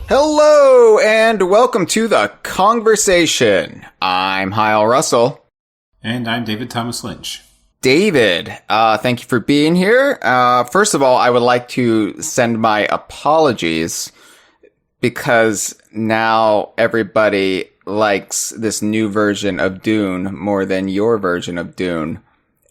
Hello, and welcome to the Kongversation. I'm Hyle Russell. And I'm David Thomas Lynch. David, thank you for being here. First of all, I would like to send my apologies because now everybody likes this new version of Dune more than your version of Dune.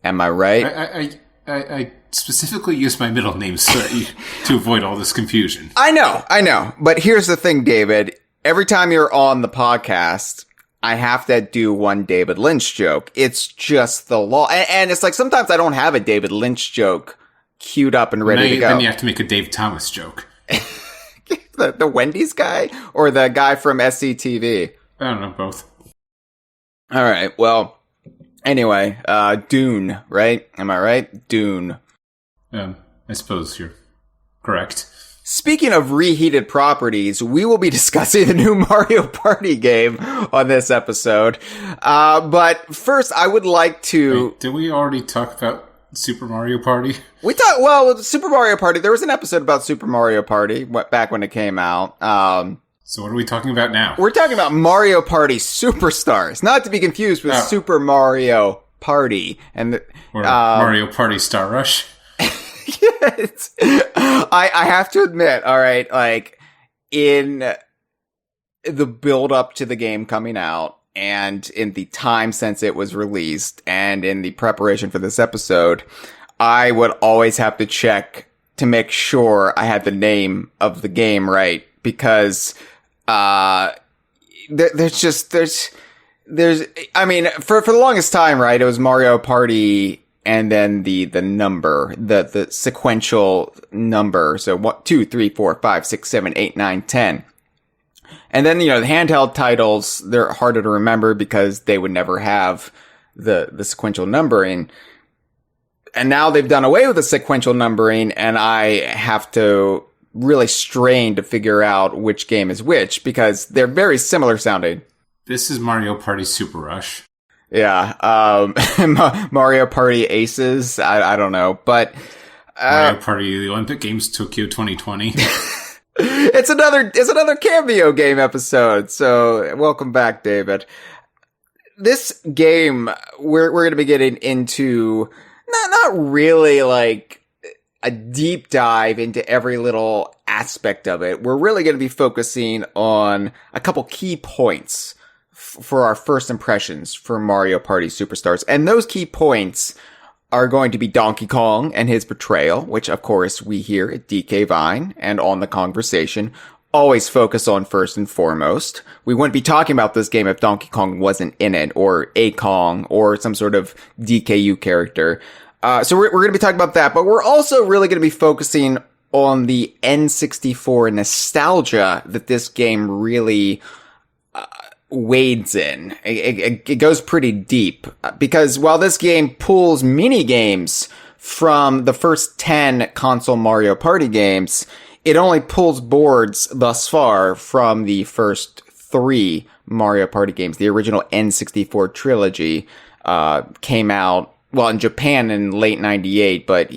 Am I right? I specifically used my middle name to avoid all this confusion. I know. But here's the thing, David. Every time you're on the podcast, I have to do one David Lynch joke. It's just the law. And it's like sometimes I don't have a David Lynch joke queued up and ready to go. Then you have to make a Dave Thomas joke. the Wendy's guy or the guy from SCTV? I don't know, both. All right. Well, anyway, Dune, right? Am I right? Dune. I suppose you're correct. Speaking of reheated properties, we will be discussing the new Mario Party game on this episode. But first, I would like to... Wait, did we already talk about Super Mario Party? We talked... Well, Super Mario Party, there was an episode about Super Mario Party back when it came out. So what are we talking about now? We're talking about Mario Party Superstars, not to be confused with Super Mario Party. Or Mario Party Star Rush? Yes. I have to admit, all right, like in the build up to the game coming out and in the time since it was released and in the preparation for this episode, I would always have to check to make sure I had the name of the game right because there's I mean, for the longest time, right, it was Mario Party and then the number, the sequential number. So 1, 2, 3, 4, 5, 6, 7, 8, 9, 10. And then, the handheld titles, they're harder to remember because they would never have the sequential numbering. And now they've done away with the sequential numbering and I have to really strain to figure out which game is which because they're very similar sounding. This is Mario Party Super Rush. Yeah, Mario Party Aces, I don't know, but... Mario Party the Olympic Games Tokyo 2020. It's another cameo game episode, so welcome back, David. This game, we're going to be getting into, not really like a deep dive into every little aspect of it. We're really going to be focusing on a couple key points for our first impressions for Mario Party Superstars. And those key points are going to be Donkey Kong and his betrayal, which of course we here at DK Vine and on the Kongversation always focus on first and foremost. We wouldn't be talking about this game if Donkey Kong wasn't in it, or A Kong, or some sort of DKU character. So we're going to be talking about that, but we're also really going to be focusing on the N64 nostalgia that this game really wades in. It goes pretty deep because while this game pulls mini games from the first 10 console Mario Party games, it only pulls boards thus far from the first 3 Mario Party games. The original N64 trilogy came out, well, in Japan in late 98, but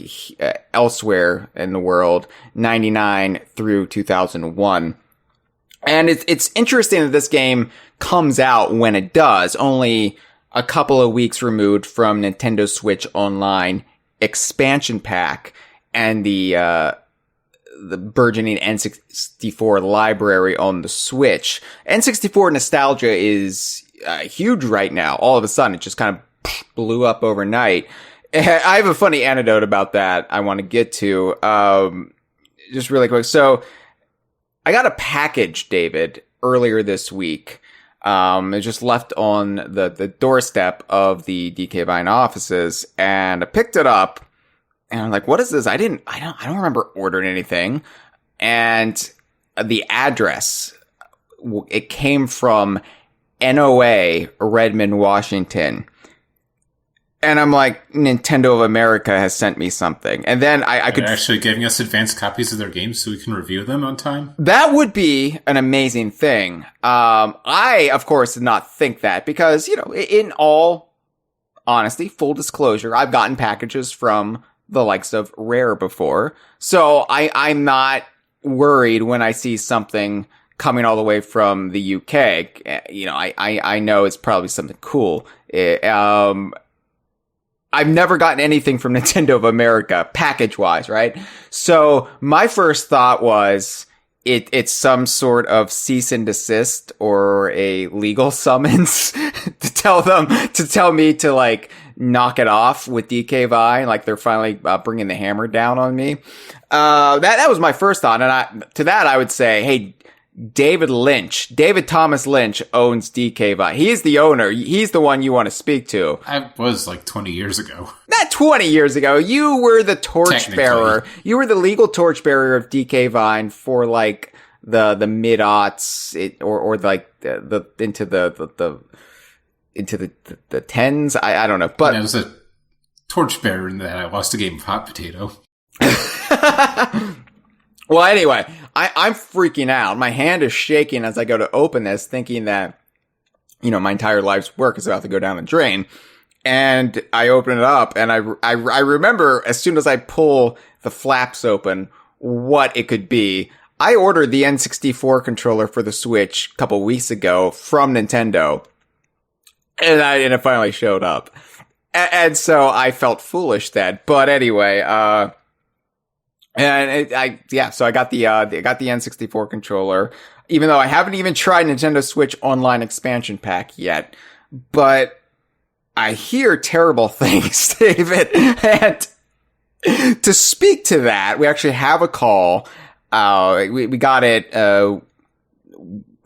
elsewhere in the world, 99 through 2001. And it's interesting that this game comes out when it does, only a couple of weeks removed from Nintendo Switch Online expansion pack and the burgeoning N64 library on the Switch. N64 nostalgia is huge right now. All of a sudden, it just kind of blew up overnight. I have a funny anecdote about that I want to get to, just really quick. So, I got a package, David, earlier this week. It just left on the doorstep of the DK Vine offices, and I picked it up, and I'm like, "What is this?" I don't remember ordering anything, and the address, it came from NOA, Redmond, Washington. And I'm like, Nintendo of America has sent me something. And then I could... They're actually giving us advanced copies of their games so we can review them on time? That would be an amazing thing. I, of course, did not think that because, in all honesty, full disclosure, I've gotten packages from the likes of Rare before. So I'm not worried when I see something coming all the way from the UK, you know, I know it's probably something cool. I've never gotten anything from Nintendo of America, package-wise, right? So my first thought was it's some sort of cease and desist or a legal summons to tell me to, like, knock it off with DK Vine, like they're finally bringing the hammer down on me. That was my first thought, and to that I would say, hey, David Thomas Lynch owns DK Vine. He's the owner. He's the one you want to speak to. I was like 20 years ago. Not 20 years ago. You were the torchbearer. You were the legal torchbearer of DK Vine for like the mid-aughts or like into the tens. I don't know. But I was a torchbearer in that I lost a game of hot potato. Well, anyway, I'm freaking out. My hand is shaking as I go to open this, thinking that, you know, my entire life's work is about to go down the drain. And I open it up, and I remember as soon as I pull the flaps open, what it could be. I ordered the N64 controller for the Switch a couple weeks ago from Nintendo, and it finally showed up. And so I felt foolish then. But anyway, so I got the N64 controller, even though I haven't even tried Nintendo Switch Online expansion pack yet. But I hear terrible things, David. And to speak to that, we actually have a call. We got it a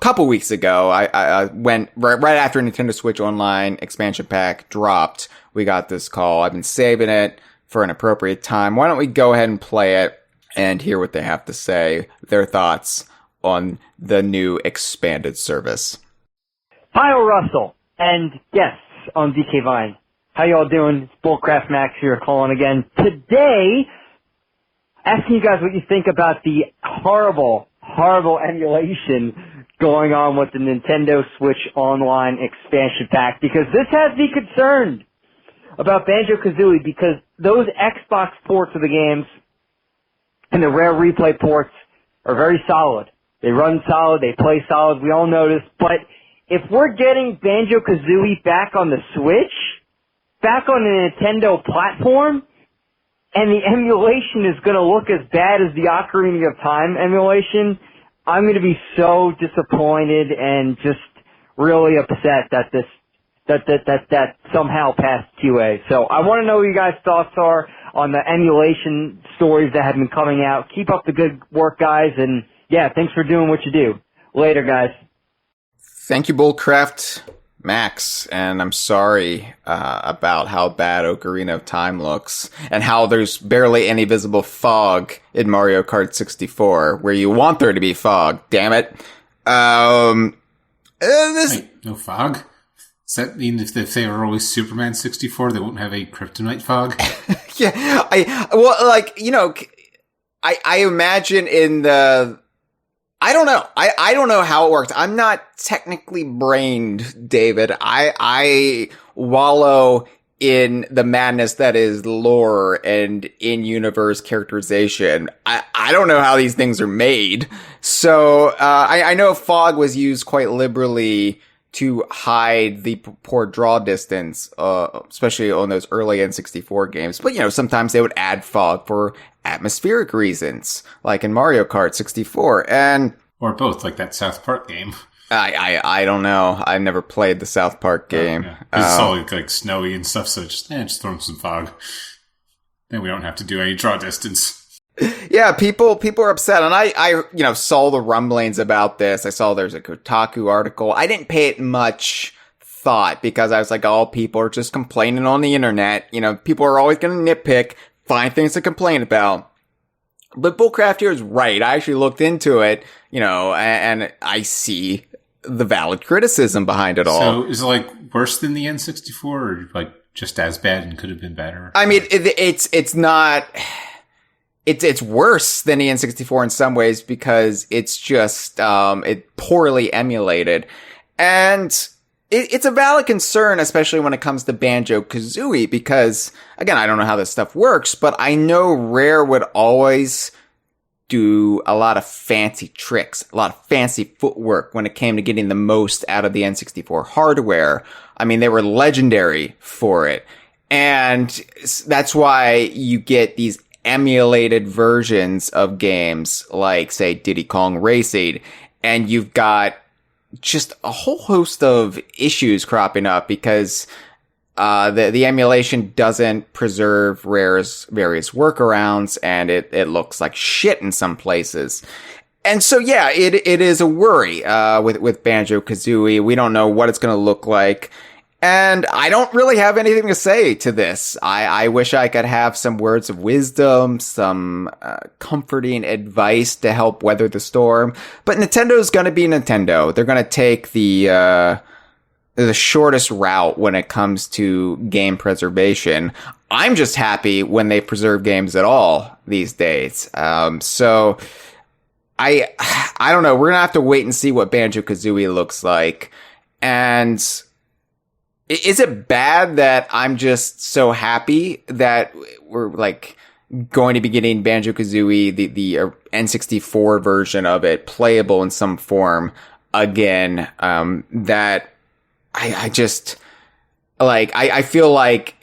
couple weeks ago. I went right after Nintendo Switch Online expansion pack dropped. We got this call. I've been saving it for an appropriate time. Why don't we go ahead and play it and hear what they have to say, their thoughts on the new expanded service. Hyle Russell and guests on DK Vine. How y'all doing? It's Bullcraft Max here calling again. Today, asking you guys what you think about the horrible emulation going on with the Nintendo Switch Online expansion pack, because this has me concerned about Banjo-Kazooie, because those Xbox ports of the games and the Rare Replay ports are very solid. They run solid, they play solid, we all know this, but if we're getting Banjo-Kazooie back on the Switch, back on the Nintendo platform, and the emulation is going to look as bad as the Ocarina of Time emulation, I'm going to be so disappointed and just really upset that that somehow passed QA. So I want to know what you guys' thoughts are on the emulation stories that have been coming out. Keep up the good work, guys, and yeah, thanks for doing what you do. Later, guys. Thank you, Bullcraft Max, and I'm sorry about how bad Ocarina of Time looks, and how there's barely any visible fog in Mario Kart 64, where you want there to be fog, damn it. Wait, no fog? Does that mean if they were always Superman 64, they won't have a kryptonite fog? Yeah, I imagine in the... I don't know. I don't know how it works. I'm not technically brained, David. I wallow in the madness that is lore and in-universe characterization. I don't know how these things are made. So, I know fog was used quite liberally to hide the poor draw distance, especially on those early N64 games. But, sometimes they would add fog for atmospheric reasons, like in Mario Kart 64. Or both, like that South Park game. I don't know. I never played the South Park game. Yeah. It's all like snowy and stuff, so just throw in some fog. Then we don't have to do any draw distance. Yeah, people are upset, and I saw the rumblings about this. I saw there's a Kotaku article. I didn't pay it much thought because I was like, oh, people are just complaining on the internet. People are always going to nitpick, find things to complain about. But Bullcraft here is right. I actually looked into it, and I see the valid criticism behind it all. So is it like worse than the N64, or like just as bad and could have been better? I mean, it's not. It's worse than the N64 in some ways because it's just it poorly emulated, and it's a valid concern, especially when it comes to Banjo-Kazooie, because again, I don't know how this stuff works, but I know Rare would always do a lot of fancy tricks, a lot of fancy footwork when it came to getting the most out of the N64 hardware. I mean, they were legendary for it. And that's why you get these emulated versions of games like, say, Diddy Kong Racing, and you've got just a whole host of issues cropping up because the emulation doesn't preserve various workarounds, and it looks like shit in some places. And so, yeah, it is a worry with Banjo-Kazooie. We don't know what it's going to look like. And I don't really have anything to say to this. I wish I could have some words of wisdom, some comforting advice to help weather the storm. But Nintendo's going to be Nintendo. They're going to take the shortest route when it comes to game preservation. I'm just happy when they preserve games at all these days. So I don't know. We're going to have to wait and see what Banjo-Kazooie looks like. And is it bad that I'm just so happy that we're like going to be getting Banjo-Kazooie, the N64 version of it, playable in some form again? That I just like, I feel like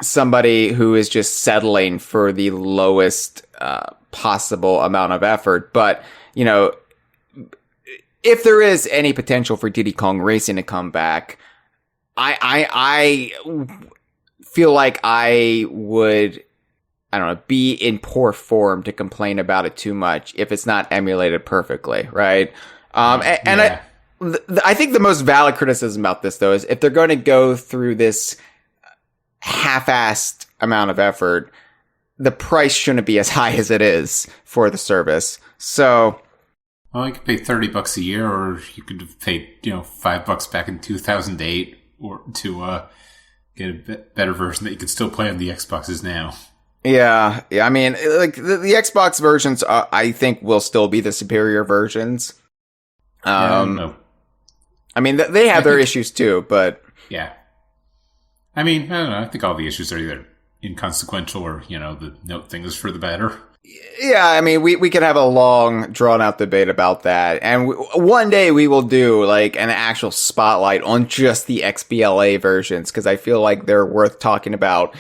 somebody who is just settling for the lowest possible amount of effort. But, you know, if there is any potential for Diddy Kong Racing to come back, I feel like I would, I don't know, be in poor form to complain about it too much if it's not emulated perfectly, right? I think the most valid criticism about this, though, is if they're going to go through this half-assed amount of effort, the price shouldn't be as high as it is for the service. So, well, you could pay $30 a year, or you could have paid, $5 back in 2008, or to get a better version that you could still play on the Xboxes now. Yeah. I mean, like the Xbox versions, I think will still be the superior versions. I don't know. I mean, they have their issues too, but yeah. I mean, I don't know. I think all the issues are either inconsequential or, the note thing is for the better. Yeah, I mean, we could have a long, drawn-out debate about that. And one day we will do, like, an actual spotlight on just the XBLA versions, because I feel like they're worth talking about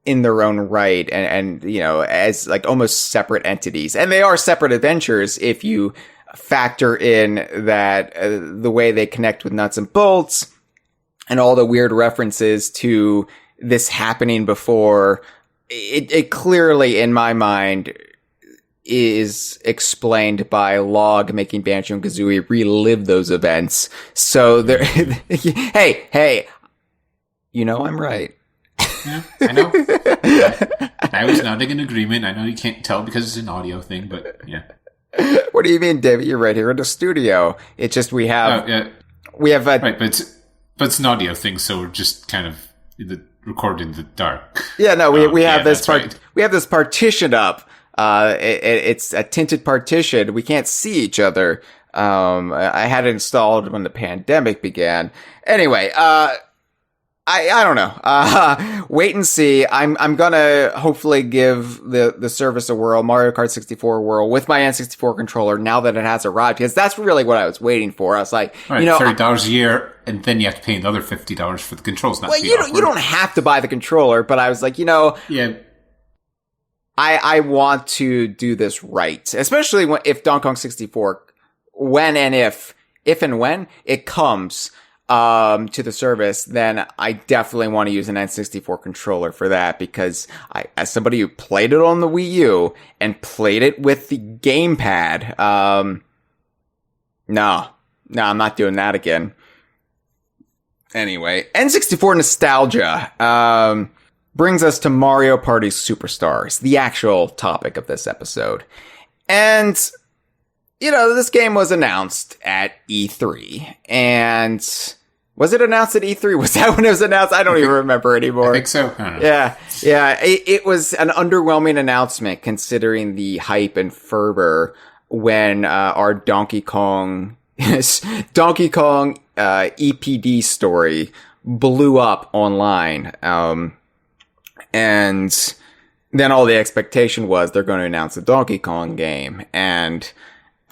in their own right and, as, like, almost separate entities. And they are separate adventures if you factor in that the way they connect with nuts and bolts and all the weird references to this happening before. It clearly, in my mind, is explained by log making Banjo and Kazooie relive those events. So there, hey, I'm right. Yeah, I know. I was nodding in agreement. I know you can't tell because it's an audio thing, but yeah. What do you mean, David? You're right here in the studio. It's just we have right, but it's an audio thing, so we're just kind of recorded in the dark. Yeah, no, we have this right. We have this partition up. It's a tinted partition. We can't see each other. I had it installed when the pandemic began. Anyway, I don't know. Wait and see. I'm gonna hopefully give the service a whirl, Mario Kart 64 a whirl with my N64 controller now that it has arrived, because that's really what I was waiting for. I was like, right, $30 a year, and then you have to pay another $50 for the controls. Well, you don't have to buy the controller, but I was like, yeah. I want to do this right, especially if Donkey Kong 64, if and when it comes to the service, then I definitely want to use an N64 controller for that, because as somebody who played it on the Wii U and played it with the gamepad, no, I'm not doing that again. Anyway, N64 nostalgia brings us to Mario Party Superstars, the actual topic of this episode. And this game was announced at E3, and was it announced at E3? Was that when it was announced? I don't even remember anymore. I think so. I don't know. Yeah. It was an underwhelming announcement considering the hype and fervor when our Donkey Kong EPD story blew up online. And then all the expectation was they're going to announce a Donkey Kong game. And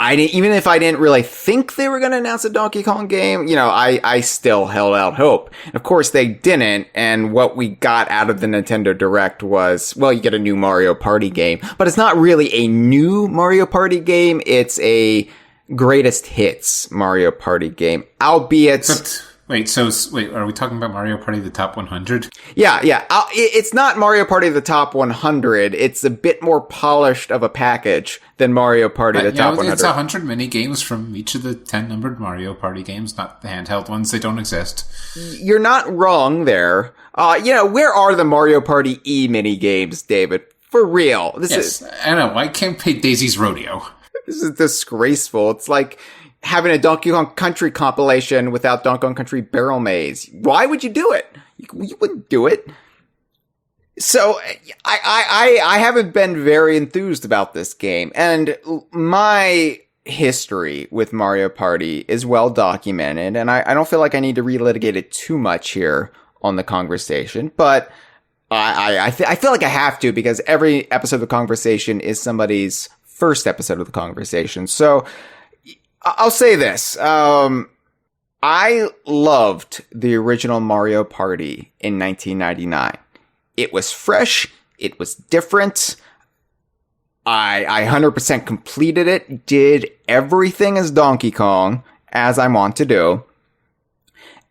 even if I didn't really think they were going to announce a Donkey Kong game, I still held out hope. And of course they didn't. And what we got out of the Nintendo Direct was, well, you get a new Mario Party game, but it's not really a new Mario Party game. It's a greatest hits Mario Party game, albeit... Wait, are we talking about Mario Party the Top 100? Yeah. It's not Mario Party the Top 100. It's a bit more polished of a package than Mario Party the Top 100. It's 100 mini games from each of the 10 numbered Mario Party games, not the handheld ones. They don't exist. You're not wrong there. Where are the Mario Party E mini games, David? For real. I know. I can't play Daisy's Rodeo. This is disgraceful. It's like having a Donkey Kong Country compilation without Donkey Kong Country Barrel Maze. Why would you do it? You wouldn't do it. So I haven't been very enthused about this game, and my history with Mario Party is well documented, and I don't feel like I need to relitigate it too much here on the conversation, but I feel like I have to, because every episode of the conversation is somebody's first episode of the conversation. So I'll say this. I loved the original Mario Party in 1999. It was fresh. It was different. I 100% completed it, did everything as Donkey Kong, as I want to do.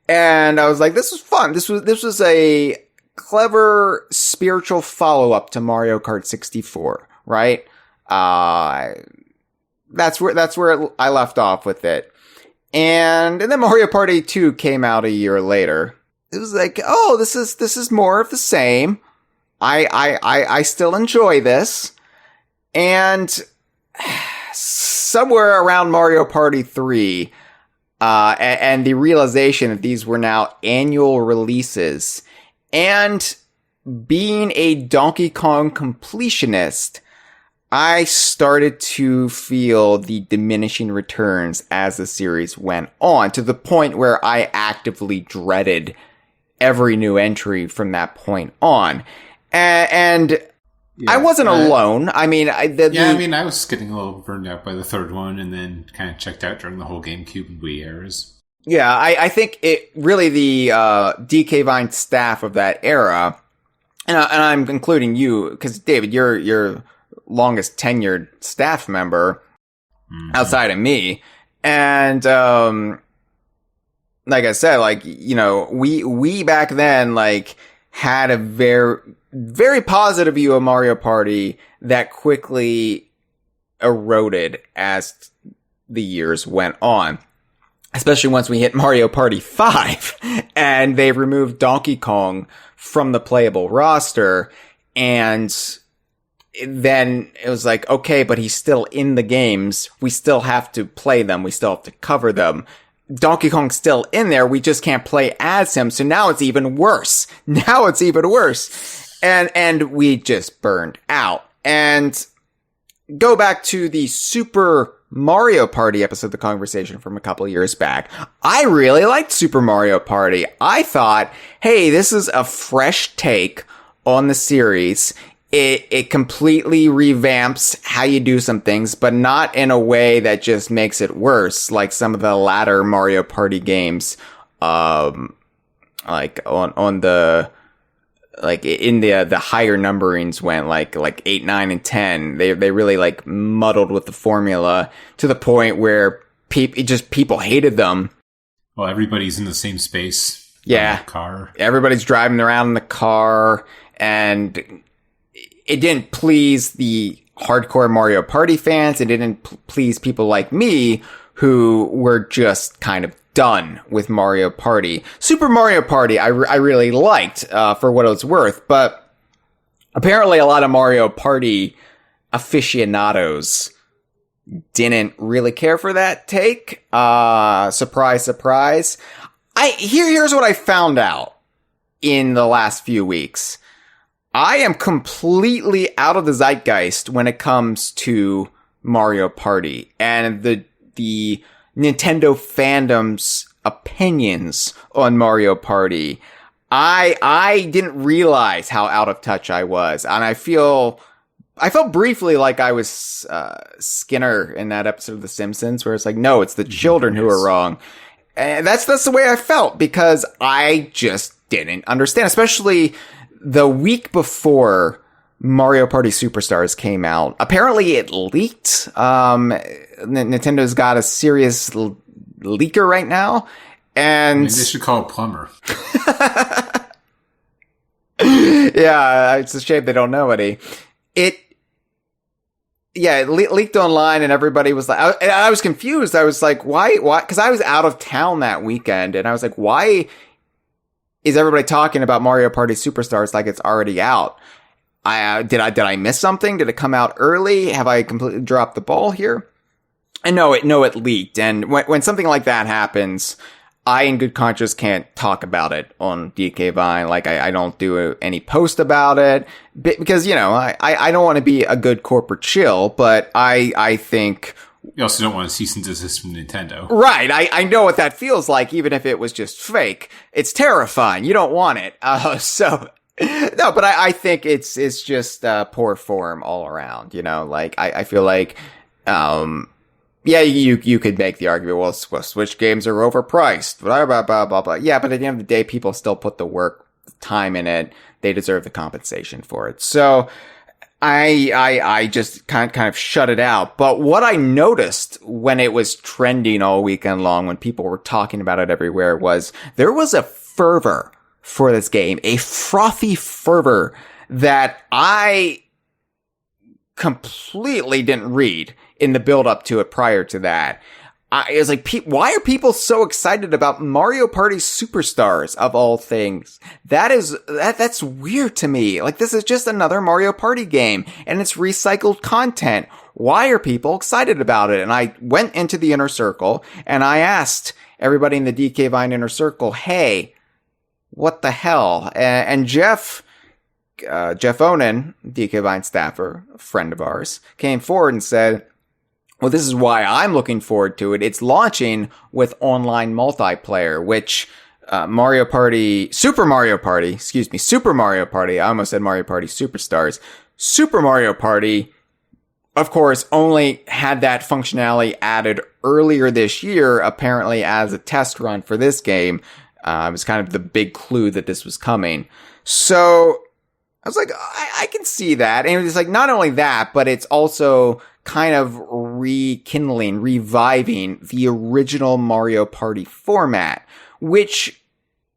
And I was like, this was fun. This was a clever spiritual follow-up to Mario Kart 64, right? That's where I left off with it. And then Mario Party 2 came out a year later. It was like, oh, this is more of the same. I still enjoy this. And somewhere around Mario Party 3, and the realization that these were now annual releases, and being a Donkey Kong completionist, I started to feel the diminishing returns as the series went on, to the point where I actively dreaded every new entry from that point on. And yeah, I wasn't alone. I mean, I was getting a little burned out by the third one, and then kind of checked out during the whole GameCube and Wii eras. Yeah, I think it really, the DK Vine staff of that era, and I'm including you, because David, you're longest tenured staff member outside of me. And, like I said, we back then, had a very, very positive view of Mario Party that quickly eroded as the years went on. Especially once we hit Mario Party 5 and they removed Donkey Kong from the playable roster, and then it was like, okay, but he's still in the games. We still have to play them. We still have to cover them. Donkey Kong's still in there. We just can't play as him. So now it's even worse. And we just burned out. And go back to the Super Mario Party episode of the conversation from a couple of years back. I really liked Super Mario Party. I thought, hey, this is a fresh take on the series. It completely revamps how you do some things, but not in a way that just makes it worse, like some of the latter Mario Party games, in the higher numberings went, like 8, 9, and 10. They really muddled with the formula to the point where people hated them. Well, everybody's in the same space. Yeah. Car. Everybody's driving around in the car, and it didn't please the hardcore Mario Party fans. It didn't please people like me who were just kind of done with Mario Party. Super Mario Party, I really liked, for what it was worth, but apparently a lot of Mario Party aficionados didn't really care for that take. Surprise, surprise. Here's what I found out in the last few weeks. I am completely out of the zeitgeist when it comes to Mario Party and the Nintendo fandom's opinions on Mario Party. I didn't realize how out of touch I was, and I felt briefly like I was Skinner in that episode of The Simpsons, where it's like, no, it's the children who are wrong. And that's the way I felt, because I just didn't understand, especially the week before Mario Party Superstars came out. Apparently it leaked. Nintendo's got a serious leaker right now. And maybe they should call a plumber. Yeah, it's a shame they don't know any. It leaked online, and everybody was like, I was confused. I was like, why? Because I was out of town that weekend, and I was like, why is everybody talking about Mario Party Superstars like it's already out? Did I miss something? Did it come out early? Have I completely dropped the ball here? And no, it leaked. And when something like that happens, I, in good conscience, can't talk about it on DK Vine. Like, I don't do any post about it because, I don't want to be a good corporate shill, but I think... You also don't want to cease and desist from Nintendo. Right. I know what that feels like, even if it was just fake. It's terrifying. You don't want it. No, but I think it's just poor form all around, like, I feel like, yeah, you could make the argument, well, Switch games are overpriced, blah, blah, blah, blah, blah. Yeah, but at the end of the day, people still put the work, time in it. They deserve the compensation for it. So I just kind of shut it out. But what I noticed when it was trending all weekend long, when people were talking about it everywhere, was there was a fervor for this game, a frothy fervor that I completely didn't read in the build up to it prior to that. It was like, why are people so excited about Mario Party Superstars of all things? That's weird to me. Like, this is just another Mario Party game, and it's recycled content. Why are people excited about it? And I went into the inner circle, and I asked everybody in the DK Vine inner circle, hey, what the hell? And Jeff Onen, DK Vine staffer, a friend of ours, came forward and said, well, this is why I'm looking forward to it. It's launching with online multiplayer, which Super Mario Party, I almost said Mario Party Superstars. Super Mario Party, of course, only had that functionality added earlier this year, apparently as a test run for this game. It was kind of the big clue that this was coming. So I was like, I can see that. And it was like, not only that, but it's also kind of reviving the original Mario Party format, which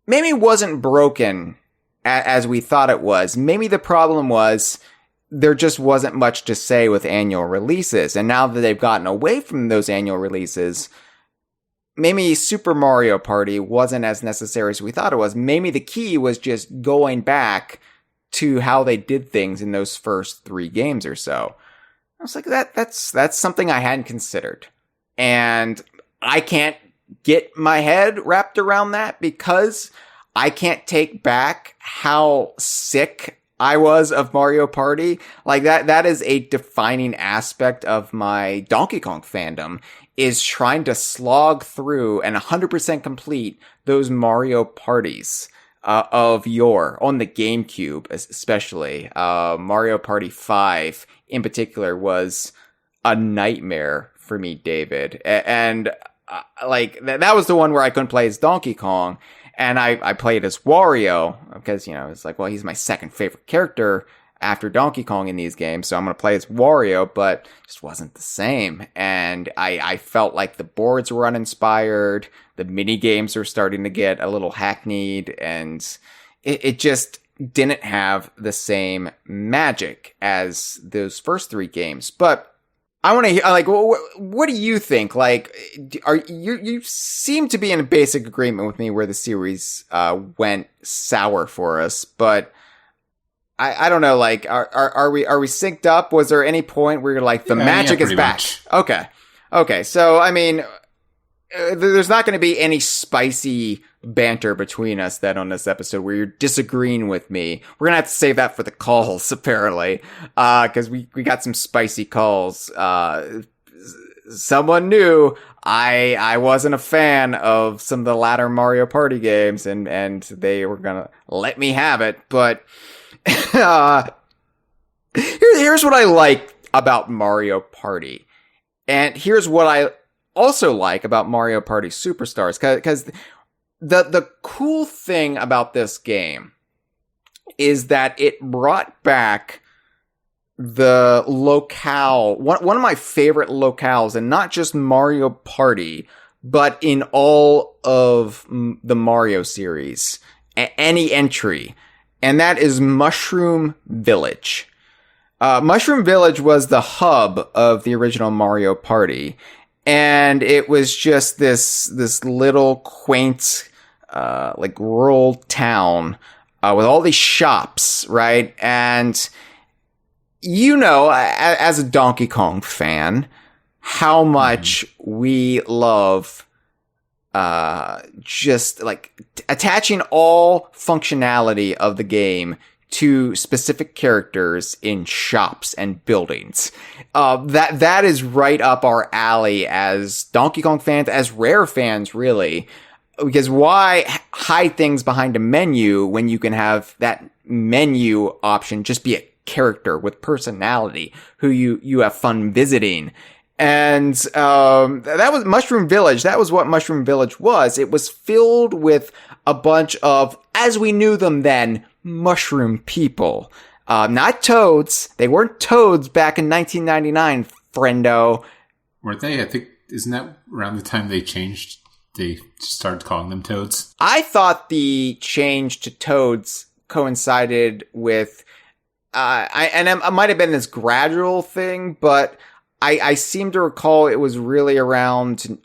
maybe wasn't broken as we thought it was. Maybe the problem was there just wasn't much to say with annual releases. And now that they've gotten away from those annual releases, maybe Super Mario Party wasn't as necessary as we thought it was. Maybe the key was just going back to how they did things in those first 3 games or so. I was like, that's something I hadn't considered. And I can't get my head wrapped around that because I can't take back how sick I was of Mario Party. Like, that is a defining aspect of my Donkey Kong fandom, is trying to slog through and 100% complete those Mario parties of yore on the GameCube, especially. Mario Party 5 in particular was a nightmare for me, David. And like, that was the one where I couldn't play as Donkey Kong. And I played as Wario because, it's like, well, he's my second favorite character after Donkey Kong in these games. So I'm going to play as Wario, but it just wasn't the same. And I felt like the boards were uninspired. The mini games were starting to get a little hackneyed, and it just didn't have the same magic as those first 3 games. But I want to hear, like, what do you think? Like, you seem to be in a basic agreement with me where the series went sour for us, but I don't know. Like, are we synced up? Was there any point where you're like, the magic is back? Much. Okay. So I mean, there's not going to be any spicy banter between us then on this episode where you're disagreeing with me. We're going to have to save that for the calls, apparently, because we got some spicy calls. Someone new, I wasn't a fan of some of the latter Mario Party games, and they were gonna let me have it. But here's what I like about Mario Party, and here's what I also like about Mario Party Superstars, because the cool thing about this game is that it brought back the locale, one of my favorite locales, and not just Mario Party, but in all of the Mario series, any entry, and that is Mushroom Village. Mushroom Village was the hub of the original Mario Party, and it was just this little quaint, like rural town, with all these shops, right? And you know, as a Donkey Kong fan, how much we love, just like attaching all functionality of the game to specific characters in shops and buildings. That is right up our alley as Donkey Kong fans, as Rare fans, really. Because why hide things behind a menu when you can have that menu option just be a character with personality who you have fun visiting? And that was Mushroom Village. That was what Mushroom Village was. It was filled with a bunch of, as we knew them then, mushroom people. Not toads. They weren't toads back in 1999, friendo. Weren't they? I think, isn't that around the time they started calling them toads? I thought the change to toads coincided with, it might have been this gradual thing, but I seem to recall it was really around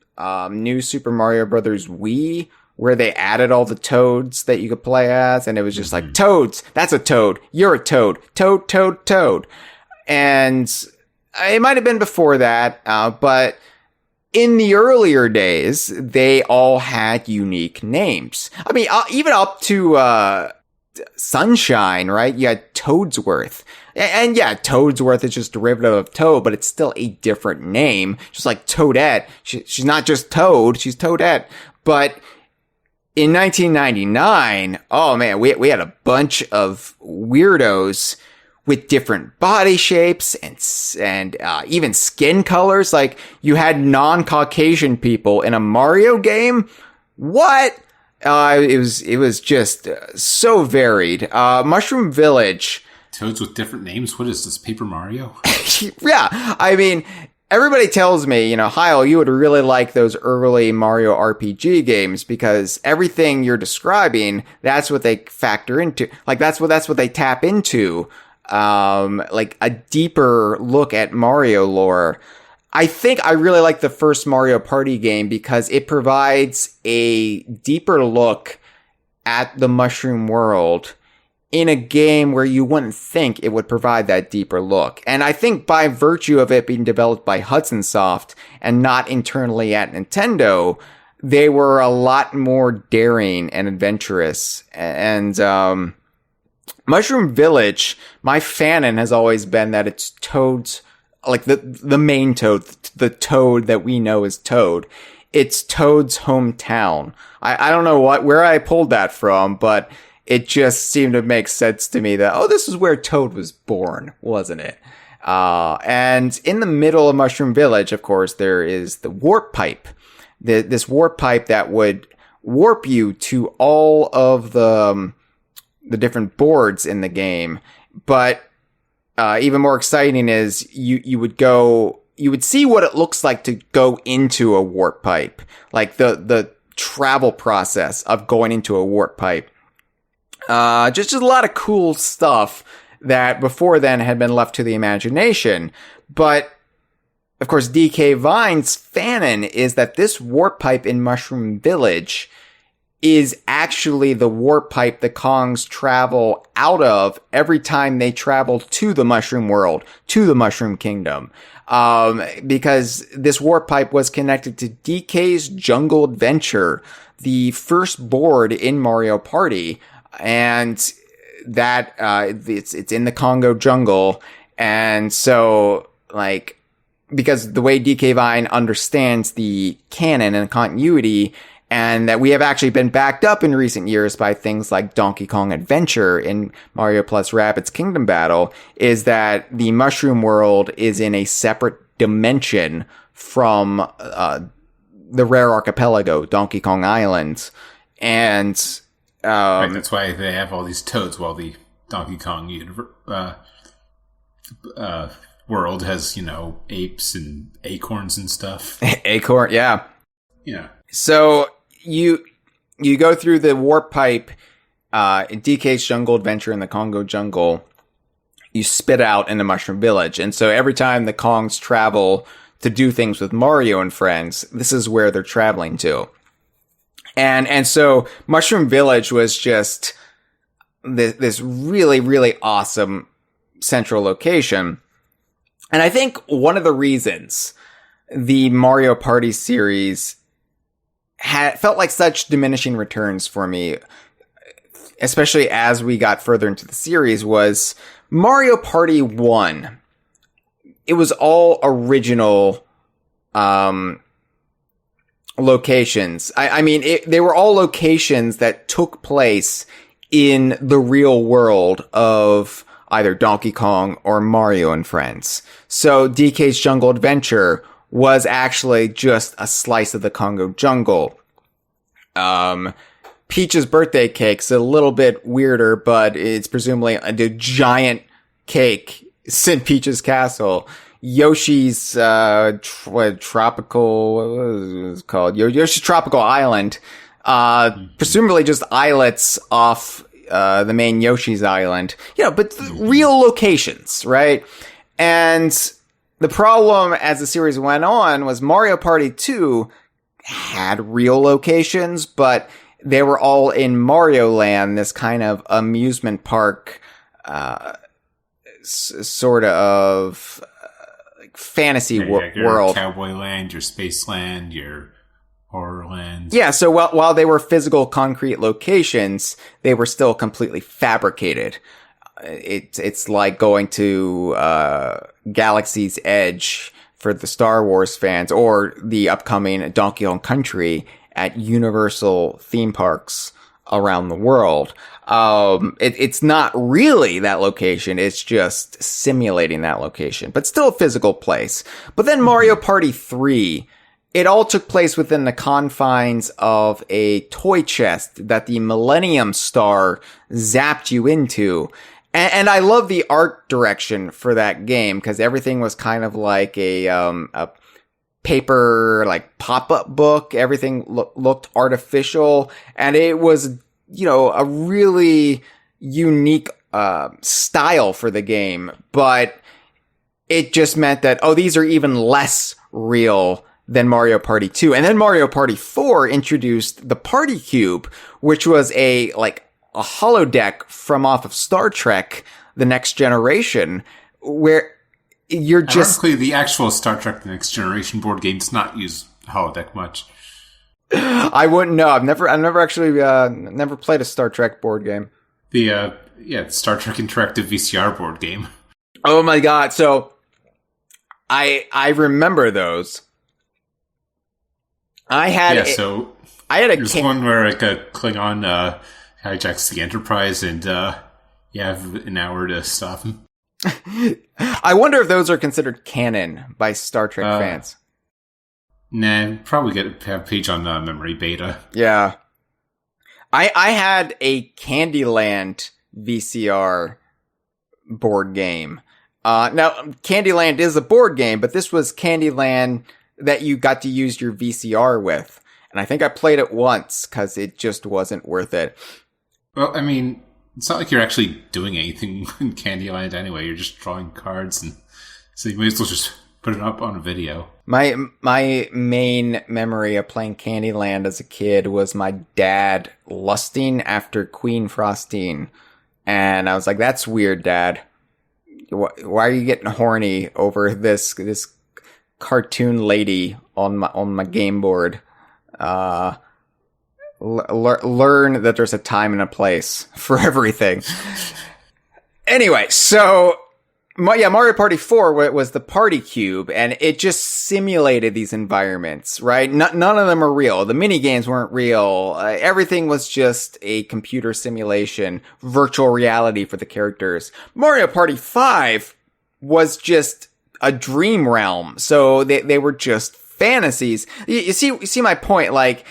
New Super Mario Brothers Wii, where they added all the toads that you could play as, and it was just like, toads, that's a toad, you're a toad, toad, toad, toad. And it might have been before that, but in the earlier days, they all had unique names. I mean, even up to Sunshine, right? You had Toadsworth. And yeah, Toadsworth is just derivative of Toad, but it's still a different name. Just like Toadette. She's not just Toad, she's Toadette. But in 1999, oh man, we had a bunch of weirdos with different body shapes and even skin colors. Like, you had non-Caucasian people in a Mario game? What? It was just so varied. Mushroom Village. Toads with different names? What is this, Paper Mario? Yeah, I mean, everybody tells me, Hyle, you would really like those early Mario RPG games because everything you're describing, that's what they factor into. Like, that's what they tap into. Like a deeper look at Mario lore. I think I really like the first Mario Party game because it provides a deeper look at the Mushroom World in a game where you wouldn't think it would provide that deeper look. And I think by virtue of it being developed by Hudson Soft and not internally at Nintendo, they were a lot more daring and adventurous. And Mushroom Village, my fanon has always been that it's Toad's, like the main Toad, the Toad that we know as Toad. It's Toad's hometown. I don't know where I pulled that from, but it just seemed to make sense to me that, oh, this is where Toad was born, wasn't it? And in the middle of Mushroom Village, of course, there is the warp pipe. This warp pipe that would warp you to all of the different boards in the game. But even more exciting is you would see what it looks like to go into a warp pipe, like the travel process of going into a warp pipe. Just a lot of cool stuff that before then had been left to the imagination. But of course, DK Vine's fanon is that this warp pipe in Mushroom Village is actually the warp pipe the Kongs travel out of every time they travel to the Mushroom World, to the Mushroom Kingdom. Because this warp pipe was connected to DK's Jungle Adventure, the first board in Mario Party, and that it's in the Congo jungle. And so, like, because the way DK Vine understands the canon and continuity, and that we have actually been backed up in recent years by things like Donkey Kong Adventure in Mario plus Rabbids Kingdom Battle, is that the Mushroom World is in a separate dimension from the rare archipelago, Donkey Kong Island. And right, that's why they have all these toads, while the Donkey Kong world has, apes and acorns and stuff. Acorn, yeah. Yeah. So you go through the warp pipe in DK's Jungle Adventure in the Congo jungle. You spit out in the Mushroom Village. And so every time the Kongs travel to do things with Mario and friends, this is where they're traveling to. And so Mushroom Village was just this really, really awesome central location. And I think one of the reasons the Mario Party series felt like such diminishing returns for me, especially as we got further into the series, was Mario Party 1. It was all original locations. I mean, they were all locations that took place in the real world of either Donkey Kong or Mario and Friends. So DK's Jungle Adventure was actually just a slice of the Congo jungle. Peach's birthday cake's a little bit weirder, but it's presumably a giant cake in Peach's castle. Yoshi's tropical, what was it called? Yoshi's Tropical Island, presumably just islets off the main Yoshi's Island. But real locations, right? And the problem as the series went on was Mario Party 2 had real locations, but they were all in Mario Land, this kind of amusement park, sort of fantasy world. Your Cowboy Land, your Space Land, your Horror Land. Yeah, so while they were physical concrete locations, they were still completely fabricated. It's like going to Galaxy's Edge for the Star Wars fans, or the upcoming Donkey Kong Country at Universal theme parks around the world. It's not really that location. It's just simulating that location, but still a physical place. But then Mario Party 3, it all took place within the confines of a toy chest that the Millennium Star zapped you into. And I love the art direction for that game, because everything was kind of like a paper, like pop-up book. Everything looked artificial, and it was, a really unique style for the game. But it just meant that, these are even less real than Mario Party 2. And then Mario Party 4 introduced the Party Cube, which was a holodeck from off of Star Trek The Next Generation, where you're just... Ironically, the actual Star Trek The Next Generation board game does not use holodeck much. I wouldn't know. I've never actually never played a Star Trek board game. The Star Trek Interactive VCR board game. Oh my god! So I remember those. I had a there's one where like a Klingon hijacks the Enterprise, and you have an hour to stop him. I wonder if those are considered canon by Star Trek fans. Nah, probably have a page on Memory Beta. Yeah. I had a Candyland VCR board game. Now, Candyland is a board game, but this was Candyland that you got to use your VCR with. And I think I played it once, because it just wasn't worth it. Well, I mean, it's not like you're actually doing anything in Candyland anyway. You're just drawing cards, and so you may as well just put it up on a video. My main memory of playing Candyland as a kid was my dad lusting after Queen Frostine. And I was like, that's weird, Dad. Why are you getting horny over this cartoon lady on my game board? Learn that there's a time and a place for everything. Anyway, so Mario Party 4 was the party cube, and it just simulated these environments, right? None of them are real. The mini games weren't real. Everything was just a computer simulation, virtual reality for the characters. Mario Party 5 was just a dream realm, so they were just fantasies. You see my point, like,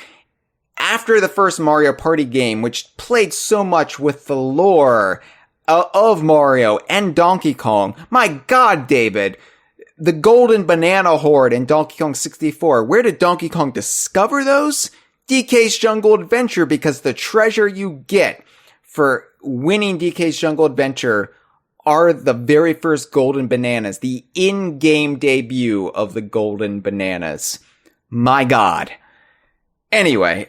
after the first Mario Party game, which played so much with the lore of Mario and Donkey Kong. My God, David, the golden banana horde in Donkey Kong 64. Where did Donkey Kong discover those? DK's Jungle Adventure, because the treasure you get for winning DK's Jungle Adventure are the very first golden bananas, the in-game debut of the golden bananas. My God. Anyway,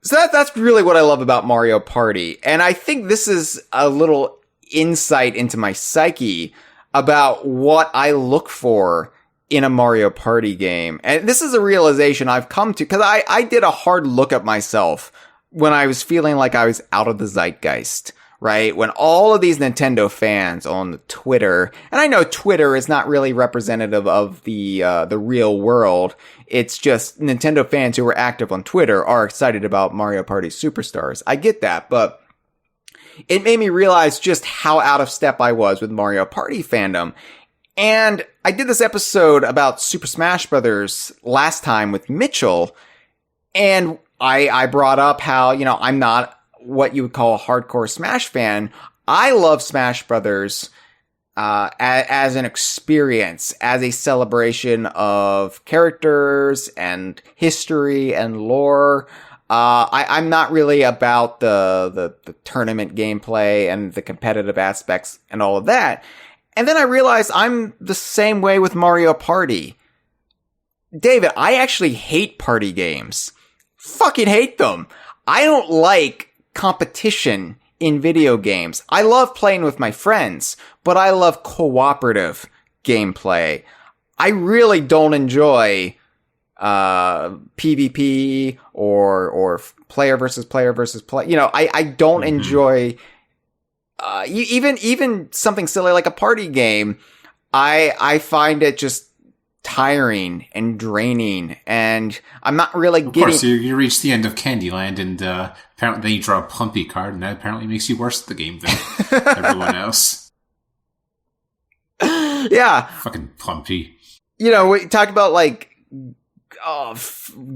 so that's really what I love about Mario Party. And I think this is a little insight into my psyche about what I look for in a Mario Party game. And this is a realization I've come to, because I did a hard look at myself when I was feeling like I was out of the zeitgeist, right? When all of these Nintendo fans on Twitter, and I know Twitter is not really representative of the real world. It's just Nintendo fans who are active on Twitter are excited about Mario Party Superstars. I get that, but it made me realize just how out of step I was with Mario Party fandom. And I did this episode about Super Smash Brothers last time with Mitchell, and I brought up how, I'm not what you would call a hardcore Smash fan. I love Smash Brothers as an experience, as a celebration of characters and history and lore. I'm not really about the tournament gameplay and the competitive aspects and all of that. And then I realized I'm the same way with Mario Party. David, I actually hate party games. Fucking hate them. I don't like competition in video games. I love playing with my friends, but I love cooperative gameplay. I really don't enjoy PvP or player versus player versus player. I don't enjoy even something silly like a party game. I find it just tiring and draining, and I'm not really getting... Of course, you reach the end of Candyland, and apparently then you draw a Plumpy card, and that apparently makes you worse at the game than everyone else. Yeah. Fucking Plumpy. We talk about, like,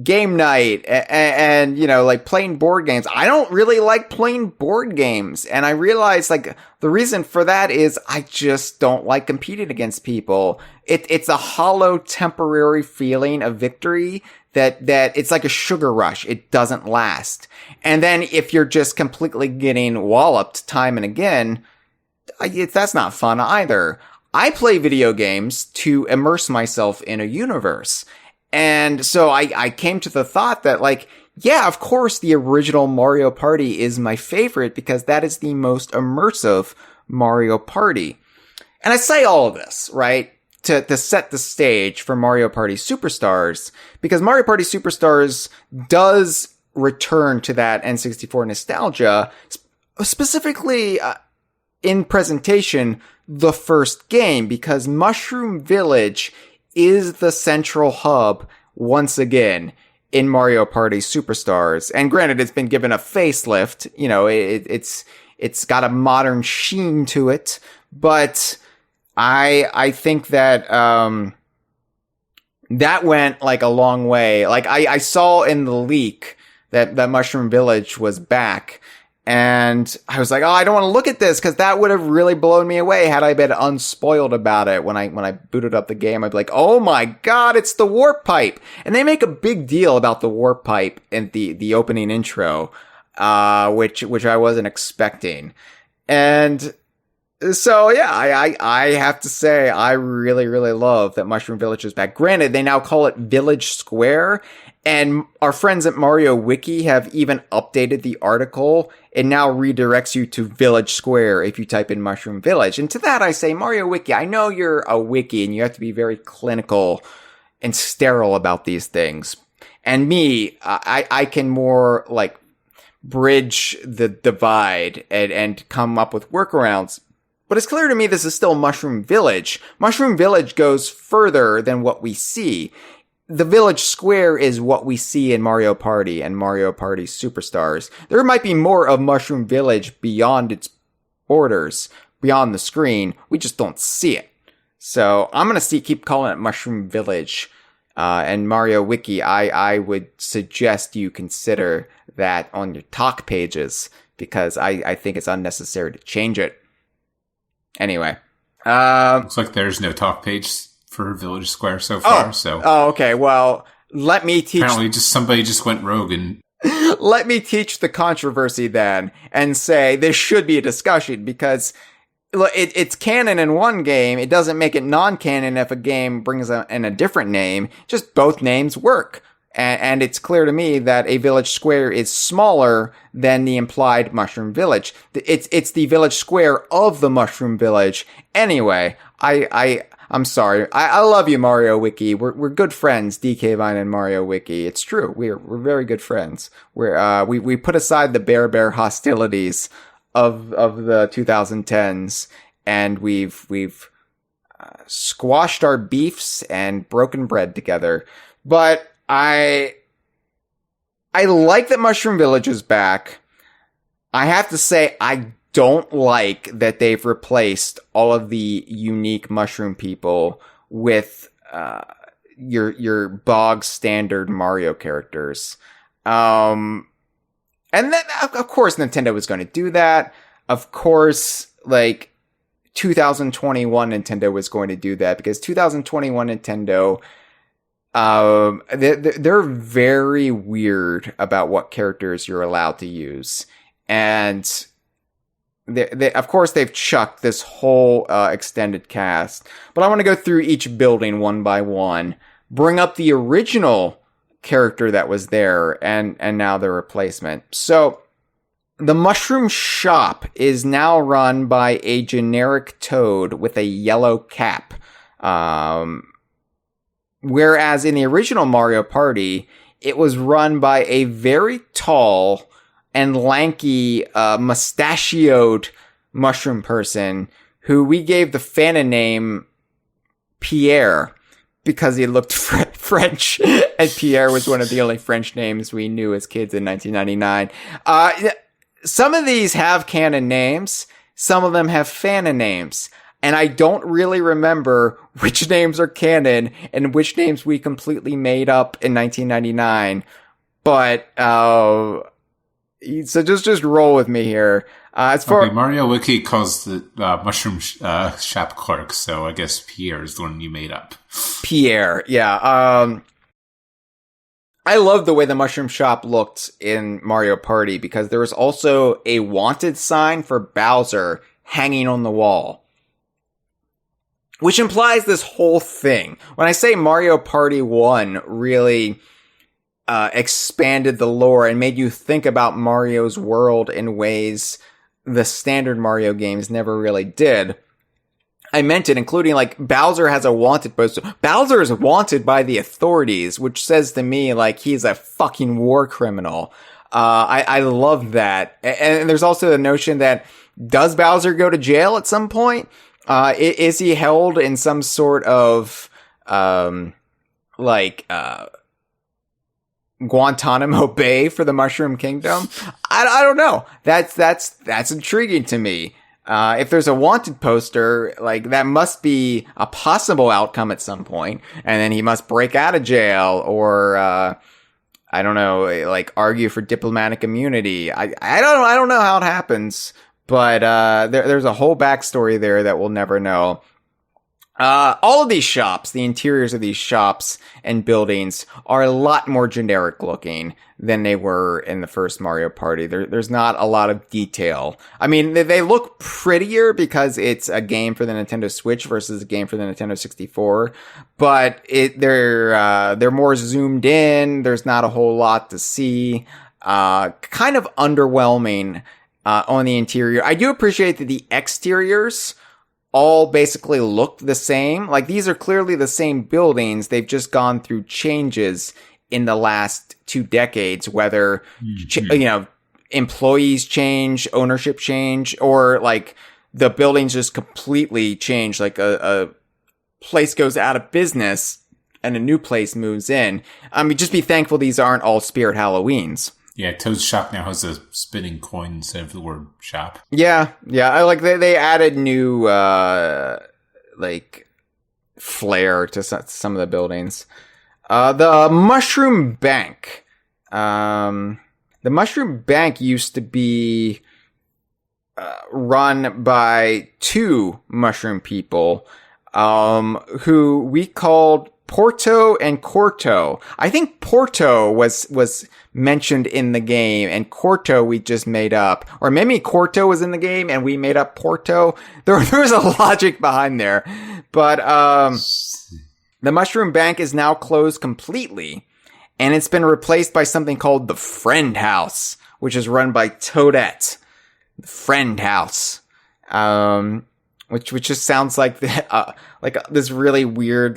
game night and like playing board games. I don't really like playing board games, and I realize, like, the reason for that is I just don't like competing against people. It's a hollow temporary feeling of victory that it's like a sugar rush. It doesn't last. And then if you're just completely getting walloped time and again, that's not fun either. I play video games to immerse myself in a universe. And so I came to the thought that, like, yeah, of course the original Mario Party is my favorite because that is the most immersive Mario Party. And I say all of this, right, to set the stage for Mario Party Superstars, because Mario Party Superstars does return to that N64 nostalgia, specifically in presentation, the first game, because Mushroom Village is the central hub once again in Mario Party Superstars. And granted, it's been given a facelift. It's got a modern sheen to it, but I think that that went like a long way. Like I saw in the leak that Mushroom Village was back, and I was like, oh, I don't want to look at this, because that would have really blown me away had I been unspoiled about it. When I booted up the game, I'd be like, oh my God, it's the warp pipe. And they make a big deal about the warp pipe in the opening intro, which I wasn't expecting. And so, yeah, I have to say, I really, really love that Mushroom Village is back. Granted, they now call it Village Square, and our friends at Mario Wiki have even updated the article. It now redirects you to Village Square if you type in Mushroom Village. And to that I say, Mario Wiki, I know you're a wiki and you have to be very clinical and sterile about these things. And me, I can more, like, bridge the divide and come up with workarounds. But it's clear to me this is still Mushroom Village. Mushroom Village goes further than what we see. The village square is what we see in Mario Party and Mario Party Superstars. There might be more of Mushroom Village beyond its borders, beyond the screen. We just don't see it. So I'm going to keep calling it Mushroom Village. And Mario Wiki, I would suggest you consider that on your talk pages, because I think it's unnecessary to change it. Anyway. Looks like there's no talk page for Village Square so far. Oh, okay. Well, let me teach. Apparently, somebody just went rogue and. Let me teach the controversy then, and say there should be a discussion, because it's canon in one game. It doesn't make it non-canon if a game brings in a different name. Just both names work. And it's clear to me that a village square is smaller than the implied Mushroom Village. It's the village square of the Mushroom Village. Anyway, I'm sorry. I love you, Mario Wiki. We're good friends, DK Vine and Mario Wiki. It's true. We're very good friends. We put aside the bear hostilities of the 2010s, and we've squashed our beefs and broken bread together. But I like that Mushroom Village is back. I have to say, I don't like that they've replaced all of the unique mushroom people with your bog standard Mario characters. And then, of course, Nintendo was going to do that. Of course, 2021 Nintendo was going to do that, because 2021 Nintendo, they're very weird about what characters you're allowed to use. And they of course, they've chucked this whole extended cast. But I want to go through each building one by one, bring up the original character that was there, and now the replacement. So the Mushroom Shop is now run by a generic toad with a yellow cap. Whereas in the original Mario Party, it was run by a very tall and lanky, mustachioed mushroom person who we gave the fanon name Pierre, because he looked French, and Pierre was one of the only French names we knew as kids in 1999. Some of these have canon names, some of them have fanon names, and I don't really remember which names are canon and which names we completely made up in 1999. But so just roll with me here. As far Mario Wiki calls the Mushroom Shop clerk, so I guess Pierre is the one you made up. Pierre, yeah. I love the way the Mushroom Shop looked in Mario Party, because there was also a wanted sign for Bowser hanging on the wall, which implies this whole thing. When I say Mario Party 1 really expanded the lore and made you think about Mario's world in ways the standard Mario games never really did, I meant it, including Bowser has a wanted poster. Bowser is wanted by the authorities, which says to me he's a fucking war criminal. I love that. And there's also the notion that, does Bowser go to jail at some point? Is he held in some sort of Guantanamo Bay for the Mushroom Kingdom? I don't know. That's intriguing to me. If there's a wanted poster, that must be a possible outcome at some point, and then he must break out of jail, or I don't know, argue for diplomatic immunity. I don't know how it happens, but there's a whole backstory there that we'll never know. All of these shops, the interiors of these shops and buildings, are a lot more generic looking than they were in the first Mario Party. There's not a lot of detail. I mean, they look prettier because it's a game for the Nintendo Switch versus a game for the Nintendo 64, but they're more zoomed in. There's not a whole lot to see. Kind of underwhelming on the interior. I do appreciate that the exteriors all basically look the same. These are clearly the same buildings. They've just gone through changes in the last 2 decades, whether, employees change, ownership change, or the buildings just completely change. Like a place goes out of business and a new place moves in. I mean, just be thankful these aren't all Spirit Halloweens. Yeah, Toad's shop now has a spinning coin instead of the word shop. Yeah. I like they added new like flair to some of the buildings. The Mushroom Bank. The Mushroom Bank used to be run by two mushroom people who we called Porto and Corto. I think Porto was mentioned in the game, and Corto we just made up. Or maybe Corto was in the game and we made up Porto. There was a logic behind there. But the Mushroom Bank is now closed completely, and it's been replaced by something called the Friend House, which is run by Toadette. The Friend House. Which just sounds like this really weird,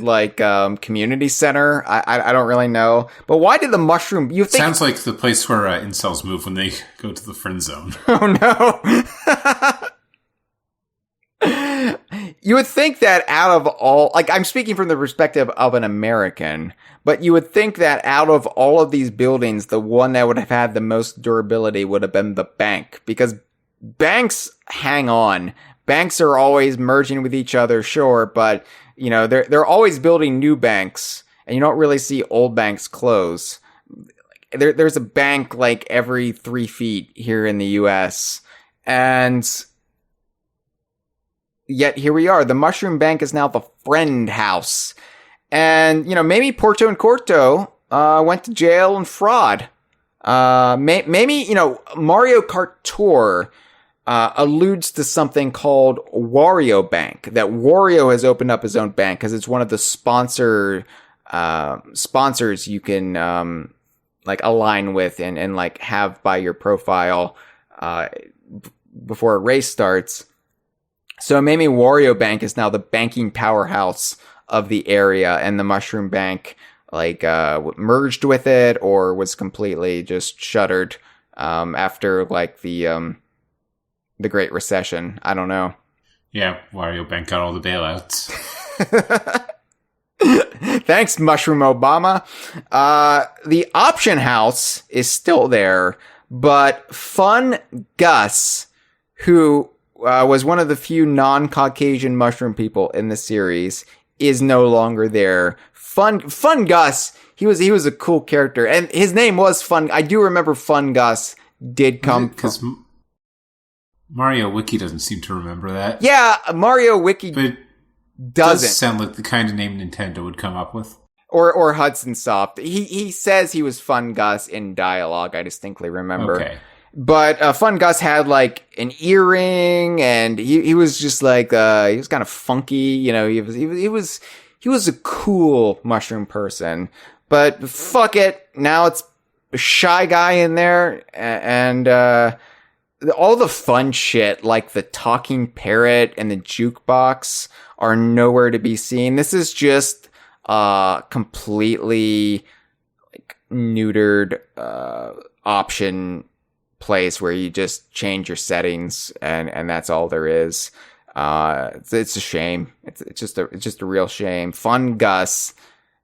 community center. I don't really know. But why did the mushroom, you think? Sounds like the place where incels move when they go to the friend zone. Oh no. You would think that out of all, I'm speaking from the perspective of an American, but you would think that out of all of these buildings, the one that would have had the most durability would have been the bank, because banks hang on. Banks are always merging with each other, sure, but, they're always building new banks, and you don't really see old banks close. There's a bank, every 3 feet here in the U.S., and yet here we are. The Mushroom Bank is now the Friend House. And, maybe Porto and Corto went to jail and fraud. Maybe, Mario Kart Tour alludes to something called Wario Bank, that Wario has opened up his own bank because it's one of the sponsors you can align with and have by your profile before a race starts. So maybe Wario Bank is now the banking powerhouse of the area, and the Mushroom Bank merged with it or was completely just shuttered after the Great Recession. I don't know. Yeah, Wario Bank got all the bailouts. Thanks, Mushroom Obama. The Option House is still there, but Fun Gus, who was one of the few non-Caucasian mushroom people in the series, is no longer there. Fun Gus, he was a cool character, and his name was Fun. I do remember Fun Gus did come because Mario Wiki doesn't seem to remember that. Yeah, Mario Wiki but doesn't sound like the kind of name Nintendo would come up with. Or Hudson Soft. He says he was Fun Gus in dialogue. I distinctly remember. Okay. But Fun Gus had an earring, and he was just he was kind of funky. He was a cool mushroom person. But fuck it, now it's a Shy Guy in there, and all the fun shit like the talking parrot and the jukebox are nowhere to be seen. This is just completely neutered option place where you just change your settings and that's all there is. It's a shame. It's just a real shame. Fun Gus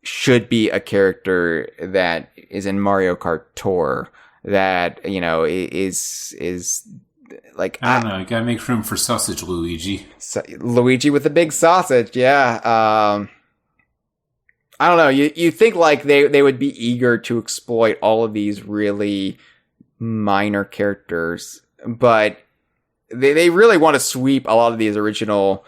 should be a character that is in Mario Kart Tour that, is I don't know. You gotta make room for Sausage Luigi. Luigi with a big sausage. Yeah. I don't know. You think they would be eager to exploit all of these really minor characters, but they really want to sweep a lot of these original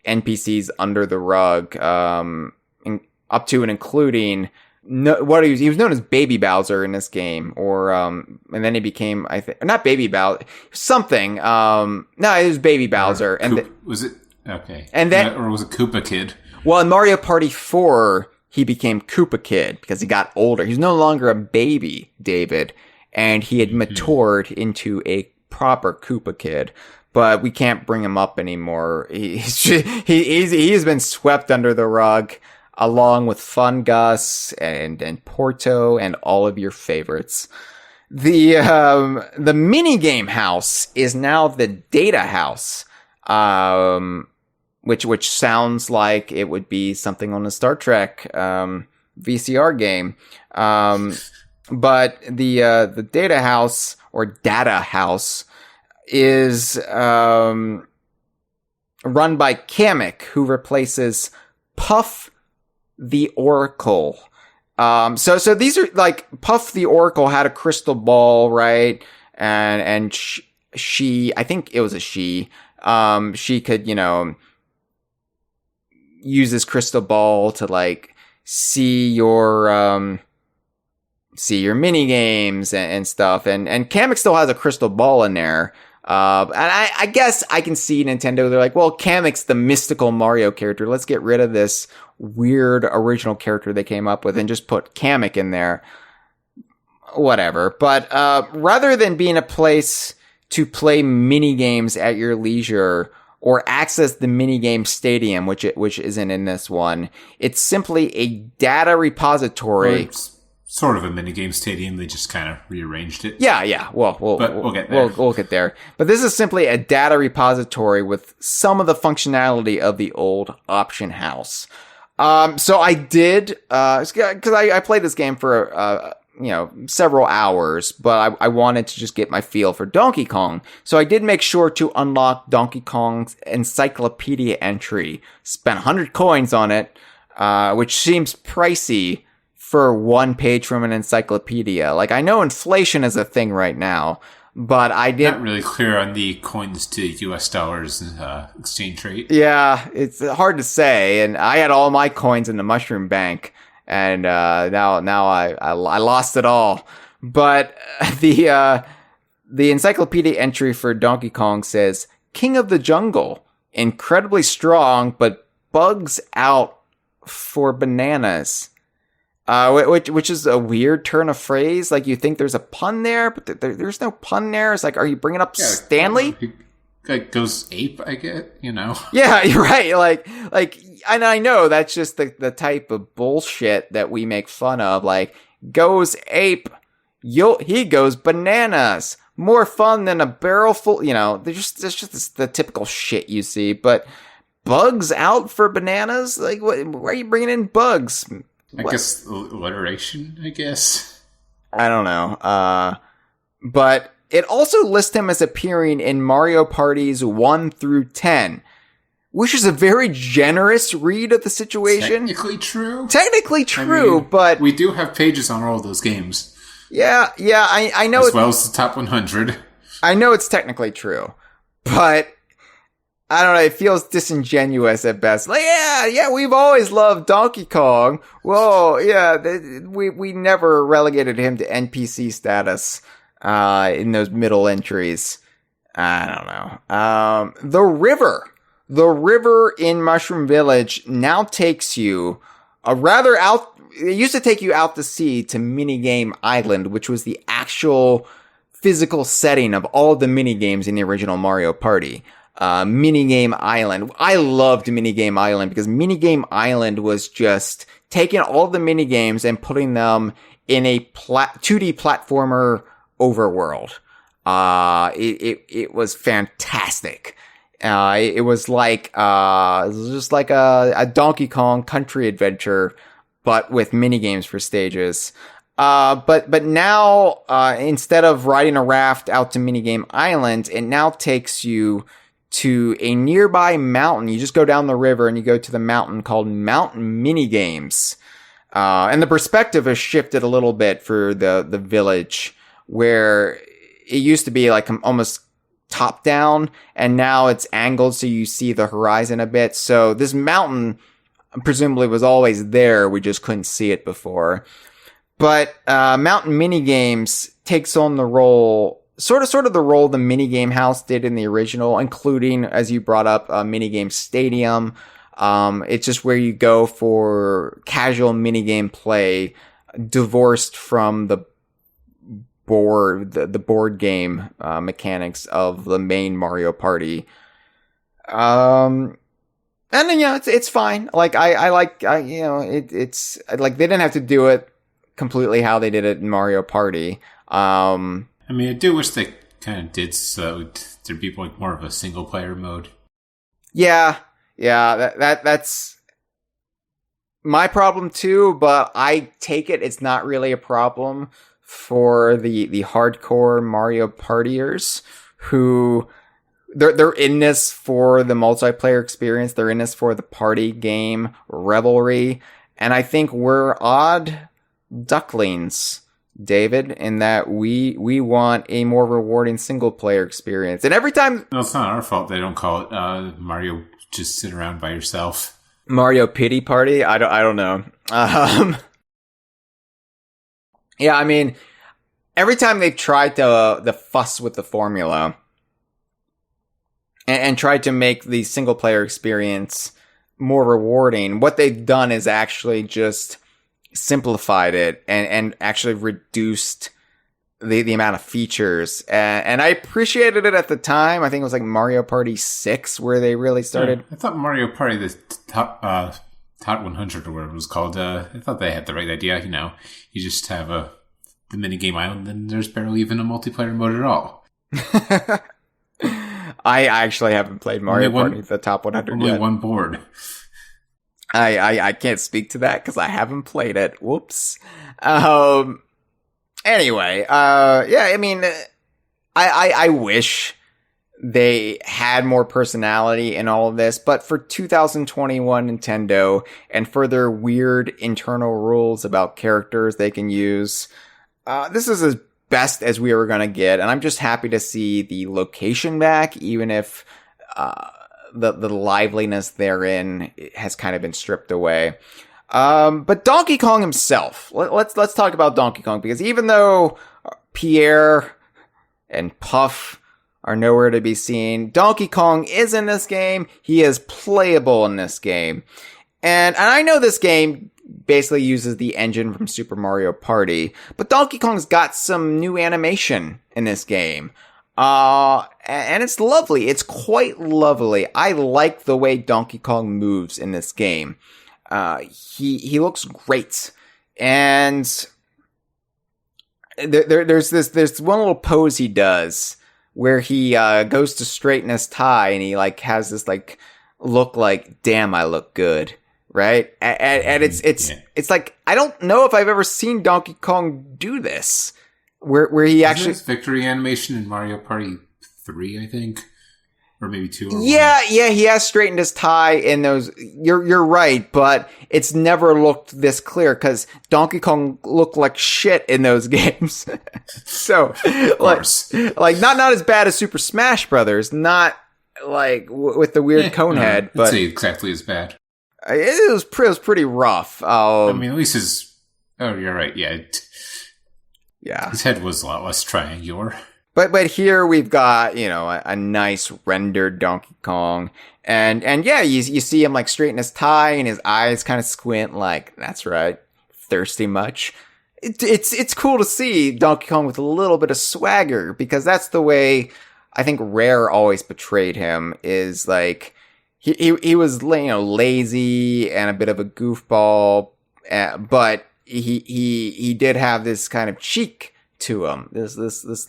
NPCs under the rug, up to and including he was known as Baby Bowser in this game, or and then he became not Baby Bowser, something. No, it was Baby Bowser, was it okay? And then or was it Koopa Kid? Well, in Mario Party 4, he became Koopa Kid because he got older. He's no longer a baby, David. And he had matured into a proper Koopa Kid, but we can't bring him up anymore. He's been swept under the rug, along with Fun Gus and Porto and all of your favorites. The minigame house is now the Data House. which sounds like it would be something on a Star Trek VCR game. But the data house is run by Kamek, who replaces Puff the Oracle. So these are like Puff the Oracle had a crystal ball, right? And she, I think it was a she could, use this crystal ball to like see your mini games and stuff. And Kamek still has a crystal ball in there. And I guess I can see Nintendo. They're like, well, Kamek's the mystical Mario character. Let's get rid of this weird original character they came up with and just put Kamek in there. Whatever. But, rather than being a place to play mini games at your leisure or access the minigame stadium, which isn't in this one, it's simply a data repository. Well, it's sort of a minigame stadium. They just kind of rearranged it. Yeah. Well, we'll get there. We'll get there. But this is simply a data repository with some of the functionality of the old Option House. So I did, cause I played this game for, several hours, but I wanted to just get my feel for Donkey Kong. So I did make sure to unlock Donkey Kong's encyclopedia entry. Spent 100 coins on it, which seems pricey for one page from an encyclopedia. Like, I know inflation is a thing right now, but I didn't... Not really clear on the coins to US dollars exchange rate. Yeah, it's hard to say, and I had all my coins in the Mushroom Bank, and now I lost it all. But the encyclopedia entry for Donkey Kong says, King of the Jungle, incredibly strong, but bugs out for bananas. Which is a weird turn of phrase. Like, you think there's a pun there, but there's no pun there. It's like, are you bringing up Stanley? It goes ape, I get, Yeah, you're right. Like, and I know that's just the type of bullshit that we make fun of. Like, goes ape, he goes bananas. More fun than a barrel full, there's just the typical shit you see. But bugs out for bananas? Like, why are you bringing in bugs? I guess alliteration, I guess. I don't know. But it also lists him as appearing in Mario Parties 1 through 10, which is a very generous read of the situation. Technically true. I mean, but... we do have pages on all of those games. Yeah, I know. As well as the top 100. I know it's technically true, but... I don't know, it feels disingenuous at best. Like, yeah, we've always loved Donkey Kong. Whoa, yeah, we never relegated him to NPC status, in those middle entries. I don't know. The river in Mushroom Village now takes you it used to take you out to sea to Minigame Island, which was the actual physical setting of all the minigames in the original Mario Party. Minigame Island. I loved Minigame Island because Minigame Island was just taking all the minigames and putting them in a 2D platformer overworld. It was fantastic. It was just like a Donkey Kong country adventure, but with minigames for stages. But now, instead of riding a raft out to Minigame Island, it now takes you to a nearby mountain. You just go down the river and you go to the mountain called Mountain Minigames. And the perspective has shifted a little bit for the village, where it used to be like almost top down, and now it's angled so you see the horizon a bit. So this mountain presumably was always there. We just couldn't see it before. But Mountain Minigames takes on the role, sort of the role the Minigame House did in the original, including, as you brought up, a Minigame Stadium. It's just where you go for casual minigame play, divorced from the board game mechanics of the main Mario Party. And then, it's fine. Like, it's like they didn't have to do it completely how they did it in Mario Party. I mean, I do wish they kind of did so there'd be like more of a single player mode. Yeah, that's my problem too, but I take it's not really a problem for the hardcore Mario partiers who they're in this for the multiplayer experience. They're in this for the party game revelry. And I think we're odd ducklings, David, in that we want a more rewarding single player experience. And every time No, it's not our fault they don't call it Mario just sit around by yourself. Mario Pity Party, I don't know. Yeah, I mean, every time they've tried to fuss with the formula and tried to make the single player experience more rewarding, what they've done is actually just simplified it and actually reduced the amount of features. And I appreciated it at the time. I think it was like Mario Party 6 where they really started. I thought Mario Party, the top 100 or whatever it was called, I thought they had the right idea. You know, you just have the minigame island and there's barely even a multiplayer mode at all. I actually haven't played Mario Party, the top 100 only yet. one board. I can't speak to that because I haven't played it. Whoops. Anyway, yeah, I mean, I wish they had more personality in all of this, but for 2021 Nintendo and for their weird internal rules about characters they can use, this is as best as we were going to get, and I'm just happy to see the location back, even if the liveliness therein has kind of been stripped away. But Donkey Kong himself, let's talk about Donkey Kong, because even though Pierre and Puff are nowhere to be seen, Donkey Kong is in this game. He is playable in this game. And I know this game basically uses the engine from Super Mario Party, but Donkey Kong's got some new animation in this game. And it's lovely. It's quite lovely. I like the way Donkey Kong moves in this game. He looks great. And there's one little pose he does where he, goes to straighten his tie and he like has this like look like, damn, I look good. Right? And it's like, I don't know if I've ever seen Donkey Kong do this. Where he actually victory animation in Mario Party 3, I think, or maybe 2. Or yeah, he has straightened his tie in those. You're right, but it's never looked this clear because Donkey Kong looked like shit in those games. So, like not as bad as Super Smash Brothers, not like with the weird cone head, but I'd say exactly as bad. It was pretty rough. I mean, at least his. Oh, you're right. Yeah. Yeah. His head was a lot less triangular. But here we've got, you know, a nice rendered Donkey Kong. And yeah, you see him like straighten his tie and his eyes kind of squint like, that's right, thirsty much. It's cool to see Donkey Kong with a little bit of swagger because that's the way I think Rare always portrayed him is like, he was, you know, lazy and a bit of a goofball, but he did have this kind of cheek to him. This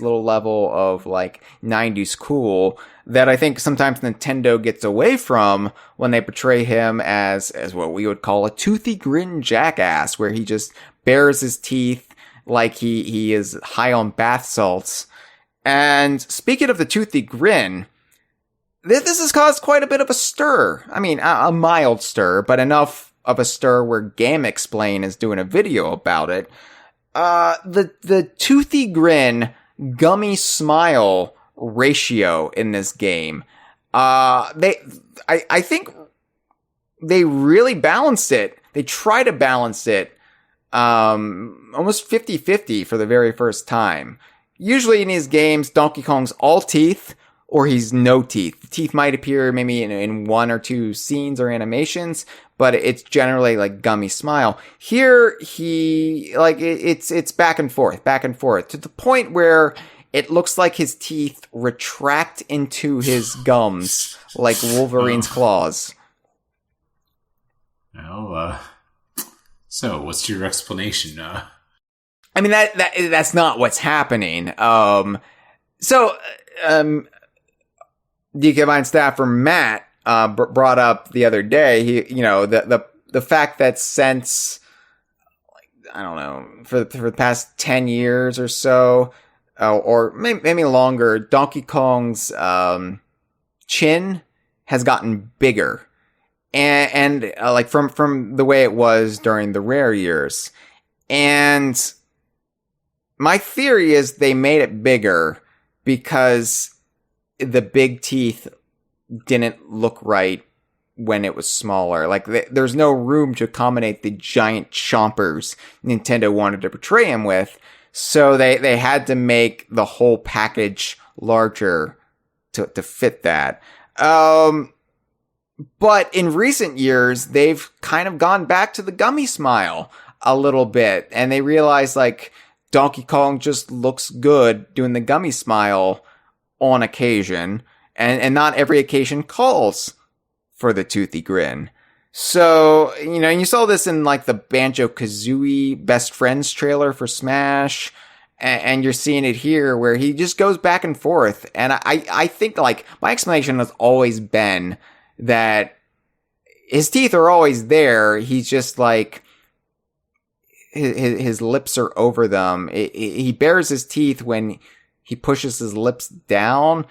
little level of like 90s cool that I think sometimes Nintendo gets away from when they portray him as what we would call a toothy grin jackass, where he just bares his teeth like he is high on bath salts. And speaking of the toothy grin, this has caused quite a bit of a stir. I mean, a mild stir, but enough of a stir where Game Explain is doing a video about it. The toothy grin, gummy smile ratio in this game. I think they really balanced it. They try to balance it, almost 50-50 for the very first time. Usually in these games, Donkey Kong's all teeth, or he's no teeth. The teeth might appear maybe in one or two scenes or animations, but it's generally like gummy smile. Here, he, like, it's back and forth, to the point where it looks like his teeth retract into his gums, like Wolverine's claws. Well, so what's your explanation? I mean, that's not what's happening. DK Vine staffer Matt brought up the other day. The fact that since, I don't know, for the past 10 years or so, or maybe longer, Donkey Kong's chin has gotten bigger, and like from the way it was during the Rare years. And my theory is they made it bigger because the big teeth didn't look right when it was smaller. Like, there's no room to accommodate the giant chompers Nintendo wanted to portray him with, so they had to make the whole package larger to fit that. But in recent years, they've kind of gone back to the gummy smile a little bit, and they realize, like, Donkey Kong just looks good doing the gummy smile on occasion, and not every occasion calls for the toothy grin. So, and you saw this in, like, the Banjo-Kazooie Best Friends trailer for Smash, and you're seeing it here where he just goes back and forth. And I think, like, my explanation has always been that his teeth are always there. He's just, like, his lips are over them. He bares his teeth when he pushes his lips down.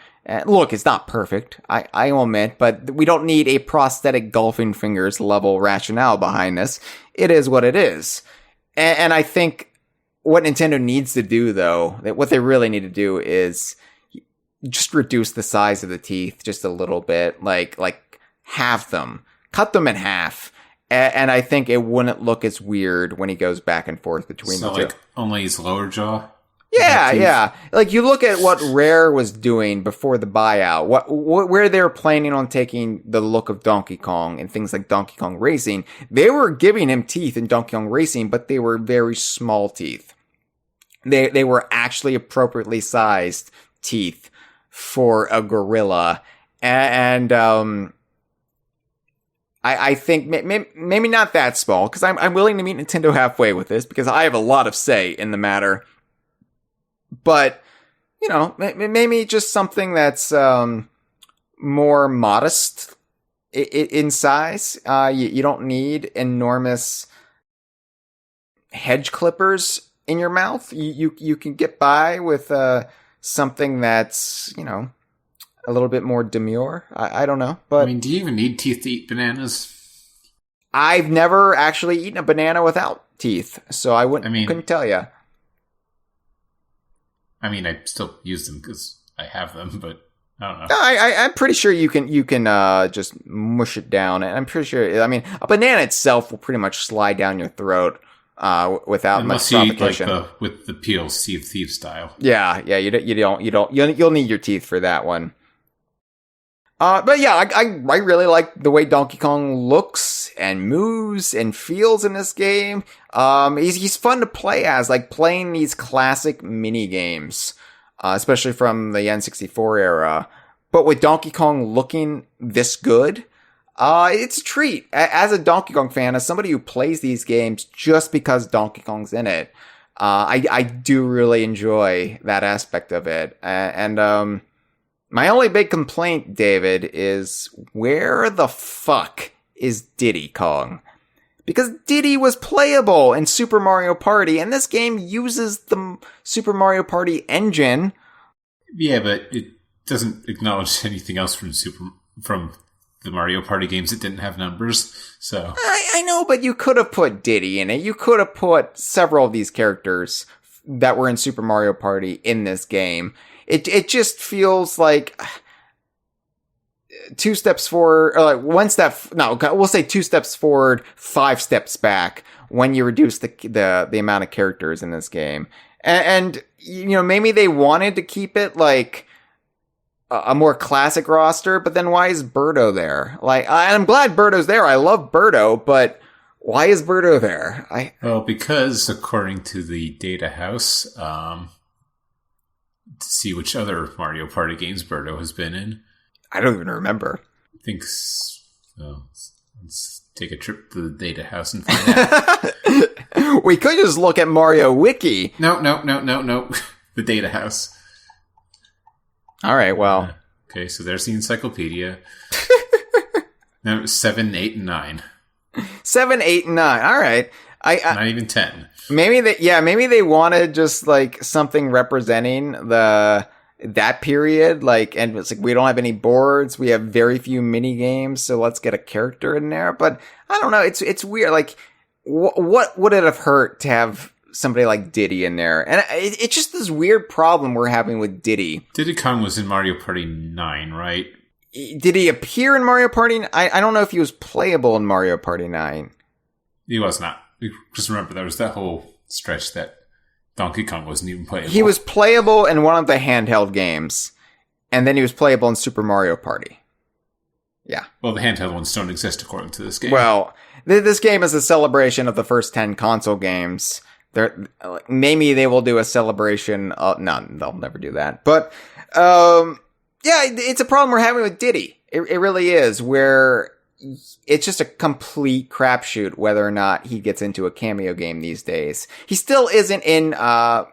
Look, it's not perfect, I admit, but we don't need a prosthetic golfing fingers level rationale behind this. It is what it is. And I think what Nintendo needs to do, though, what they really need to do is just reduce the size of the teeth just a little bit, like halve them, cut them in half. And I think it wouldn't look as weird when he goes back and forth between the two. Like, only his lower jaw? Yeah. Like, you look at what Rare was doing before the buyout, where they were planning on taking the look of Donkey Kong and things like Donkey Kong Racing. They were giving him teeth in Donkey Kong Racing, but they were very small teeth. They were actually appropriately sized teeth for a gorilla. And I think maybe not that small, because I'm willing to meet Nintendo halfway with this, because I have a lot of say in the matter. But, maybe just something that's more modest in size. You don't need enormous hedge clippers in your mouth. You can get by with something that's, a little bit more demure. I don't know. But, I mean, do you even need teeth to eat bananas? I've never actually eaten a banana without teeth, so couldn't tell you. I mean, I still use them because I have them, but I don't know. I'm pretty sure you can just mush it down, and I'm pretty sure. I mean, a banana itself will pretty much slide down your throat without much provocation. Like with the peel, Sea of Thieves style. Yeah. You'll need your teeth for that one. But yeah, I really like the way Donkey Kong looks and moves and feels in this game. He's fun to play as, like playing these classic mini games, especially from the N64 era. But with Donkey Kong looking this good, it's a treat. As a Donkey Kong fan, as somebody who plays these games just because Donkey Kong's in it, I do really enjoy that aspect of it. And my only big complaint, David, is where the fuck is Diddy Kong? Because Diddy was playable in Super Mario Party, and this game uses the Super Mario Party engine. Yeah, but it doesn't acknowledge anything else from the Mario Party games that didn't have numbers. So I know, but you could have put Diddy in it. You could have put several of these characters that were in Super Mario Party in this game. It just feels like 2 steps forward, or like 1 step. No, we'll say 2 steps forward, 5 steps back when you reduce the amount of characters in this game. And maybe they wanted to keep it like a more classic roster, but then why is Birdo there? Like, I'm glad Birdo's there. I love Birdo, but why is Birdo there? Well, because according to the data house, to see which other Mario Party games Birdo has been in. I don't even remember. I think so. Let's take a trip to the data house and find out. We could just look at Mario Wiki. No. The data house. All right, well. Okay, so there's the encyclopedia. No, 7, 8, and 9. 7, 8, and 9. All right. Not even 10. Maybe they wanted just like something representing that period, like, and it's like we don't have any boards, we have very few mini games, so let's get a character in there. But I don't know, it's weird. Like, what would it have hurt to have somebody like Diddy in there? And it's just this weird problem we're having with Diddy. Diddy Kong was in Mario Party 9, right? Did he appear in Mario Party? I don't know if he was playable in Mario Party 9. He was not. Just remember, there was that whole stretch that Donkey Kong wasn't even playable. He was playable in one of the handheld games, and then he was playable in Super Mario Party. Yeah. Well, the handheld ones don't exist according to this game. Well, this game is a celebration of the first 10 console games. Maybe they will do a celebration of... No, they'll never do that. But, yeah, it's a problem we're having with Diddy. It really is, where it's just a complete crapshoot whether or not he gets into a cameo game these days. He still isn't in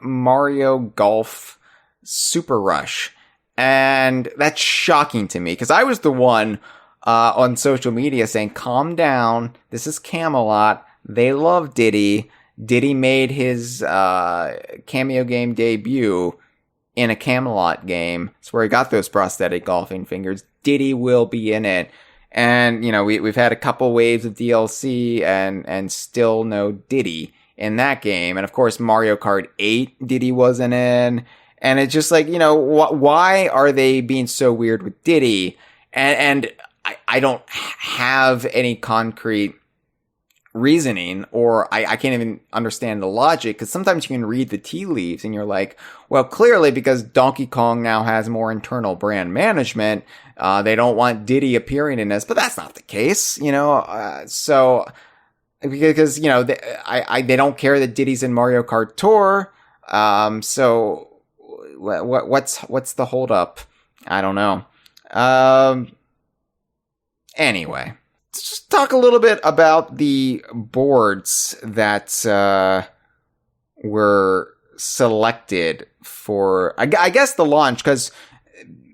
Mario Golf Super Rush. And that's shocking to me, because I was the one on social media saying, calm down, this is Camelot, they love Diddy. Diddy made his cameo game debut in a Camelot game. That's where he got those prosthetic golfing fingers. Diddy will be in it. And, you know, we've had a couple waves of DLC and still no Diddy in that game. And of course, Mario Kart 8, Diddy wasn't in. And it's just like, you know, why are they being so weird with Diddy? And I don't have any concrete reasoning, or I can't even understand the logic, because sometimes you can read the tea leaves and you're like, well, clearly because Donkey Kong now has more internal brand management, they don't want Diddy appearing in this, but that's not the case, you know, so, because, you know, they don't care that Diddy's in Mario Kart Tour, so, what's the holdup? I don't know. Anyway. Let's just talk a little bit about the boards that were selected for, I guess, the launch, because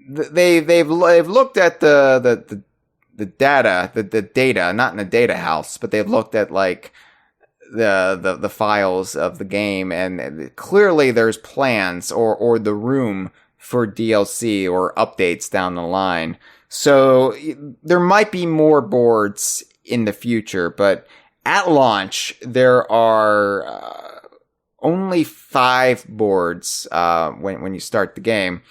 they've looked at the data, the data, not in the data house, but they've looked at like the files of the game, and clearly there's plans or the room for DLC or updates down the line. So there might be more boards in the future, but at launch, there are only 5 boards when you start the game.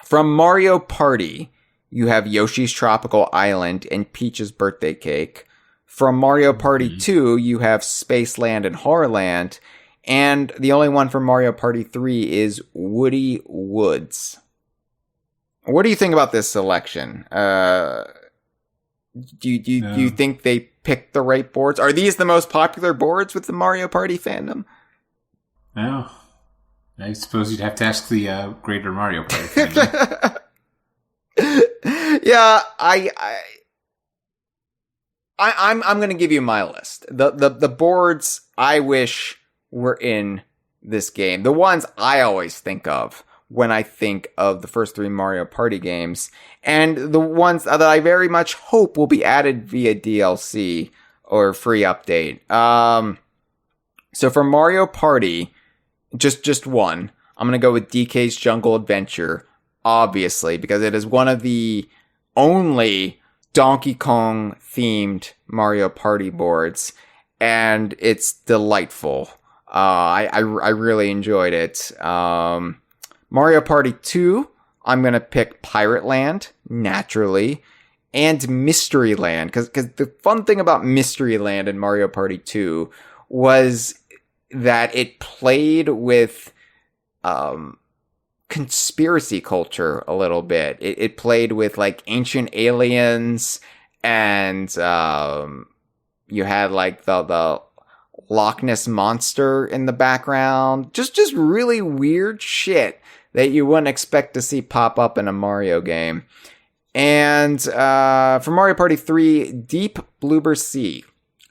From Mario Party, you have Yoshi's Tropical Island and Peach's Birthday Cake. From Mario Party 2, you have Spaceland and Horrorland. And the only one from Mario Party 3 is Woody Woods. What do you think about this selection? Do you think they picked the right boards? Are these the most popular boards with the Mario Party fandom? No. I suppose you'd have to ask the greater Mario Party fandom. Yeah, I'm going to give you my list. The boards I wish were in this game. The ones I always think of when I think of the first 3 Mario Party games, and the ones that I very much hope will be added via DLC or free update. So for Mario Party, just one, I'm going to go with DK's Jungle Adventure, obviously, because it is one of the only Donkey Kong themed Mario Party boards, and it's delightful. I really enjoyed it. Mario Party 2, I'm going to pick Pirate Land, naturally, and Mystery Land, because the fun thing about Mystery Land in Mario Party 2 was that it played with conspiracy culture a little bit. It played with, like, ancient aliens, and you had, like, the Loch Ness Monster in the background. Just really weird shit that you wouldn't expect to see pop up in a Mario game. And for Mario Party 3, Deep Bloober Sea,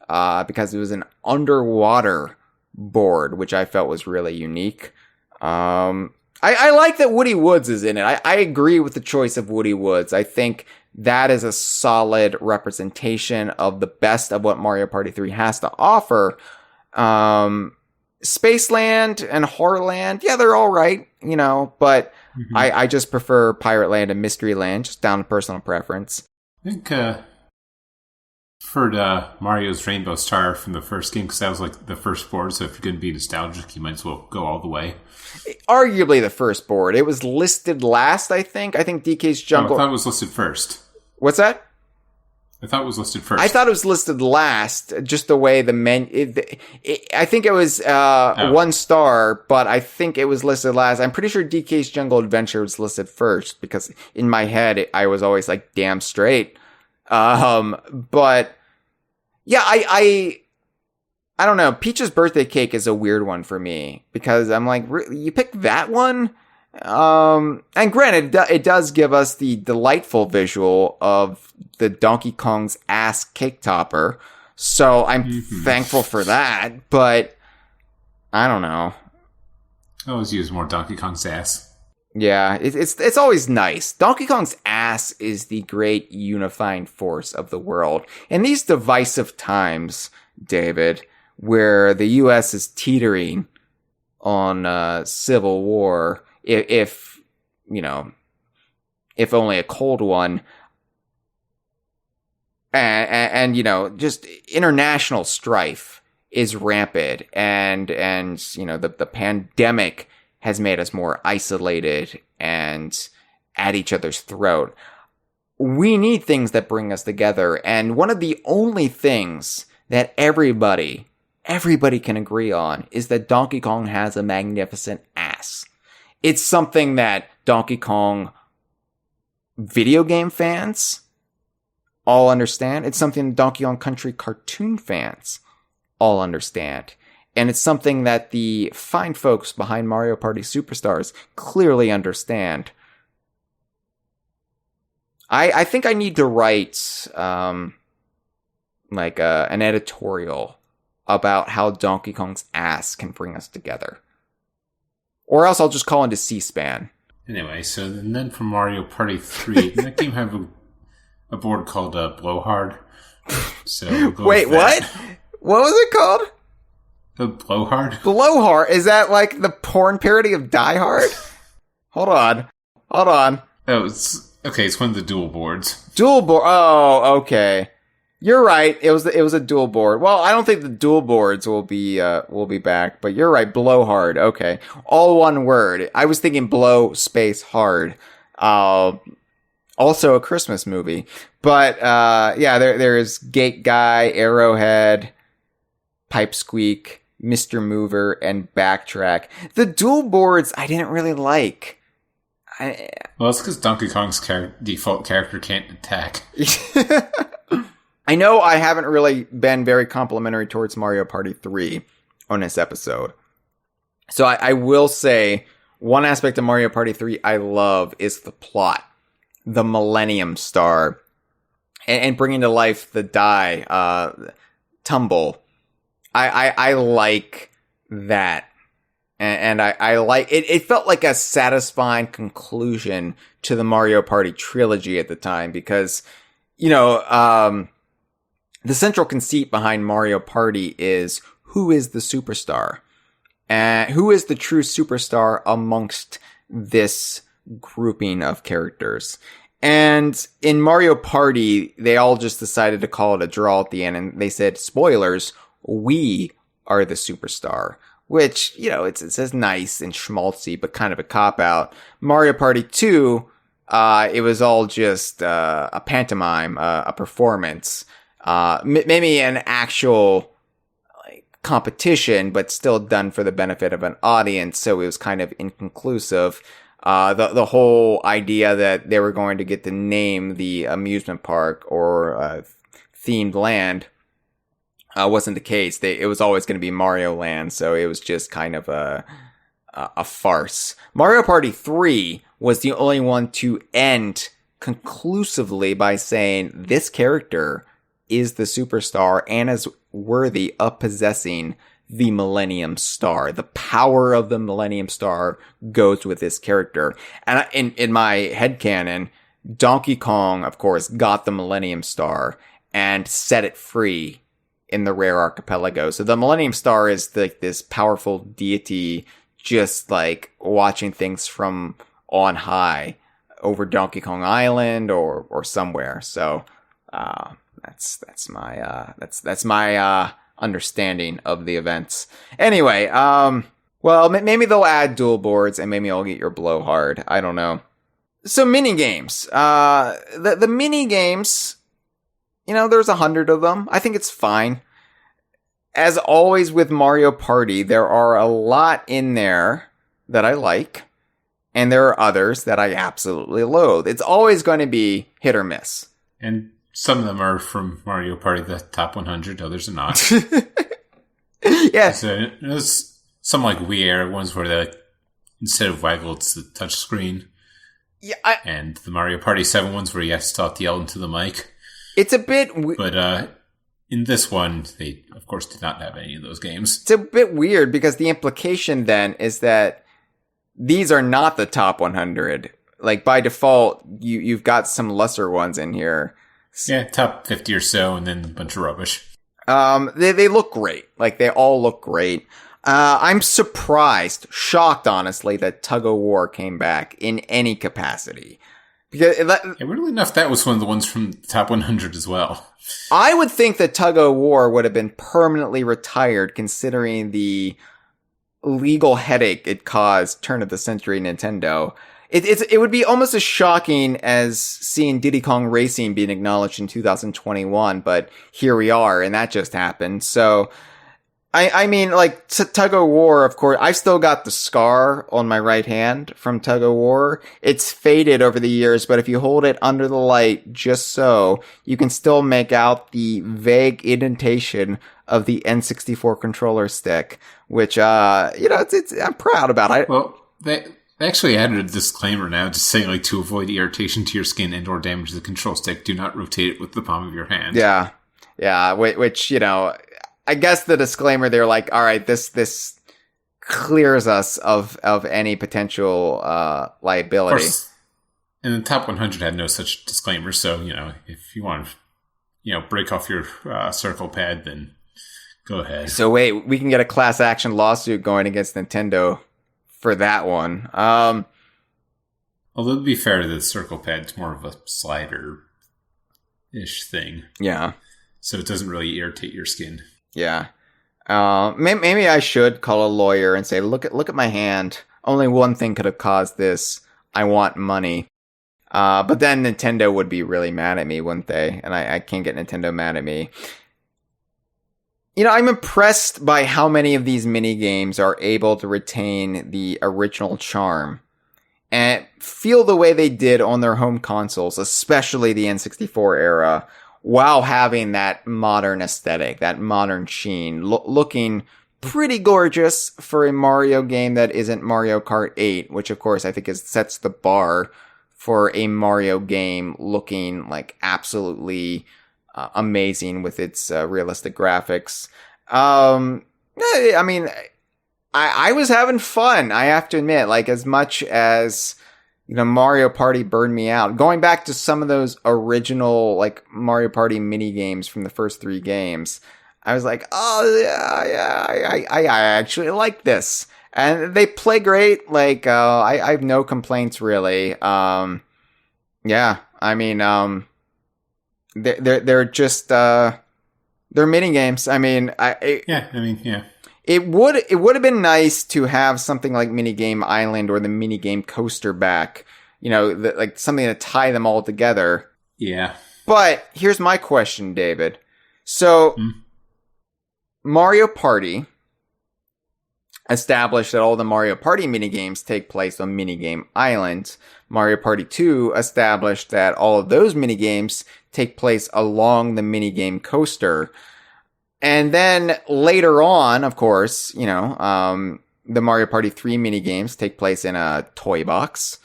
because it was an underwater board, which I felt was really unique. I like that Woody Woods is in it. I agree with the choice of Woody Woods. I think that is a solid representation of the best of what Mario Party 3 has to offer. Spaceland and Horrorland, yeah, they're all right, but I just prefer Pirate Land and Mystery Land, just down to personal preference. I think preferred Mario's Rainbow Star from the first game because that was like the first board, so if you're going to be nostalgic, you might as well go all the way. Arguably the first board. It was listed last, I think. I think DK's Jungle... I thought it was listed first. What's that? I thought it was listed first. I thought it was listed last, just the way the menu... I think it was 1 star, but I think it was listed last. I'm pretty sure DK's Jungle Adventure was listed first, because in my head, I was always like, damn straight. But... yeah, I don't know. Peach's Birthday Cake is a weird one for me, because I'm like, you picked that one? And granted, it does give us the delightful visual of the Donkey Kong's ass cake topper. So I'm thankful for that, but I don't know. I always use more Donkey Kong's ass. Yeah, it's always nice. Donkey Kong's ass is the great unifying force of the world. In these divisive times, David, where the U.S. is teetering on civil war, if only a cold one, and just international strife is rampant, and the pandemic has made us more isolated and at each other's throat. We need things that bring us together, and one of the only things that everybody can agree on is that Donkey Kong has a magnificent ass. It's something that Donkey Kong video game fans all understand. It's something Donkey Kong Country cartoon fans all understand. And it's something that the fine folks behind Mario Party Superstars clearly understand. I think I need to write an editorial about how Donkey Kong's ass can bring us together. Or else I'll just call into C-SPAN. Anyway, so then for Mario Party 3, that game have a board called Blowhard. So we'll go wait, what? What was it called? The Blowhard? Blowhard? Is that like the porn parody of Die Hard? Hold on. Oh, it's one of the dual boards. Dual board. Oh, okay. You're right. It was a dual board. Well, I don't think the dual boards will be back, but you're right. Blowhard. Okay. All one word. I was thinking blow space hard. Also a Christmas movie. But there's Gate Guy, Arrowhead, Pipe Squeak, Mr. Mover, and Backtrack. The dual boards I didn't really like. Well, it's because Donkey Kong's default character can't attack. I know I haven't really been very complimentary towards Mario Party 3 on this episode. So I will say one aspect of Mario Party 3 I love is the plot. The Millennium Star. And bringing to life the die, tumble. I like that. And I like it. It felt like a satisfying conclusion to the Mario Party trilogy at the time because, the central conceit behind Mario Party is who is the superstar? Who is the true superstar amongst this grouping of characters? And in Mario Party, they all just decided to call it a draw at the end, and they said, spoilers, we are the superstar. Which, it says nice and schmaltzy, but kind of a cop-out. Mario Party 2, it was all just a pantomime, a performance. Maybe an actual competition, but still done for the benefit of an audience, so it was kind of inconclusive. The whole idea that they were going to get to name the amusement park or themed land wasn't the case. It was always going to be Mario Land, so it was just kind of a farce. Mario Party 3 was the only one to end conclusively by saying this character is the superstar and is worthy of possessing the Millennium Star. The power of the Millennium Star goes with this character. And in my headcanon, Donkey Kong, of course, got the Millennium Star and set it free in the Rare Archipelago. So the Millennium Star is like this powerful deity just like watching things from on high over Donkey Kong Island or somewhere. So that's my understanding of the events. Anyway, well, maybe they'll add dual boards and maybe I'll get your blowhard. I don't know. So mini games. The mini games, there's 100 of them. I think it's fine. As always with Mario Party, there are a lot in there that I like, and there are others that I absolutely loathe. It's always going to be hit or miss. And some of them are from Mario Party, the top 100, others are not. Yeah. So there's some like Wii era ones where they instead of waggle, it's the touch screen. Yeah, and the Mario Party 7 ones where you have to stop yelling into the mic. It's a bit... But in this one, they, of course, did not have any of those games. It's a bit weird because the implication then is that these are not the top 100. Like, by default, you've got some lesser ones in here. Yeah, top 50 or so, and then a bunch of rubbish. They look great. Like, they all look great. I'm surprised, shocked, honestly, that Tug of War came back in any capacity. Because weirdly enough, that was one of the ones from the top 100 as well. I would think that Tug of War would have been permanently retired, considering the legal headache it caused turn of the century Nintendo. It would be almost as shocking as seeing Diddy Kong Racing being acknowledged in 2021, but here we are, and that just happened. So, I mean, like, Tug of War, of course, I've still got the scar on my right hand from Tug of War. It's faded over the years, but if you hold it under the light just so, you can still make out the indentation of the N64 controller stick, which, I'm proud about it. Well, they actually added a disclaimer now, just saying, like, to avoid irritation to your skin and or damage the control stick, do not rotate it with the palm of your hand. Yeah. Yeah, which, I guess the disclaimer, they're like, all right, this clears us of any potential liability. Of course, and the top 100 had no such disclaimer, so, if you want to, break off your circle pad, then go ahead. So wait, we can get a class action lawsuit going against Nintendo for that one. Although, to be fair, the circle pad's more of a slider-ish thing. Yeah. So it doesn't really irritate your skin. Yeah. Maybe I should call a lawyer and say, look at my hand. Only one thing could have caused this. I want money. But then Nintendo would be really mad at me, wouldn't they? And I can't get Nintendo mad at me. I'm impressed by how many of these mini games are able to retain the original charm and feel the way they did on their home consoles, especially the N64 era, while having that modern aesthetic, that modern sheen, looking pretty gorgeous for a Mario game that isn't Mario Kart 8, which of course I think sets the bar for a Mario game looking like absolutely amazing with its realistic graphics. I mean, I was having fun, I have to admit, like as much as Mario Party burned me out. Going back to some of those original, like, Mario Party mini games from the first 3 games, I was like, oh, yeah, I actually like this. And they play great. Like, I have no complaints, really. Yeah, I mean, they're just, they're mini games. I mean, yeah. It would have been nice to have something like Minigame Island or the Minigame Coaster back, like something to tie them all together. Yeah. But here's my question, David. So, Mario Party established that all the Mario Party minigames take place on Minigame Island. Mario Party 2 established that all of those minigames take place along the Minigame Coaster. And then later on, of course, the Mario Party 3 minigames take place in a toy box,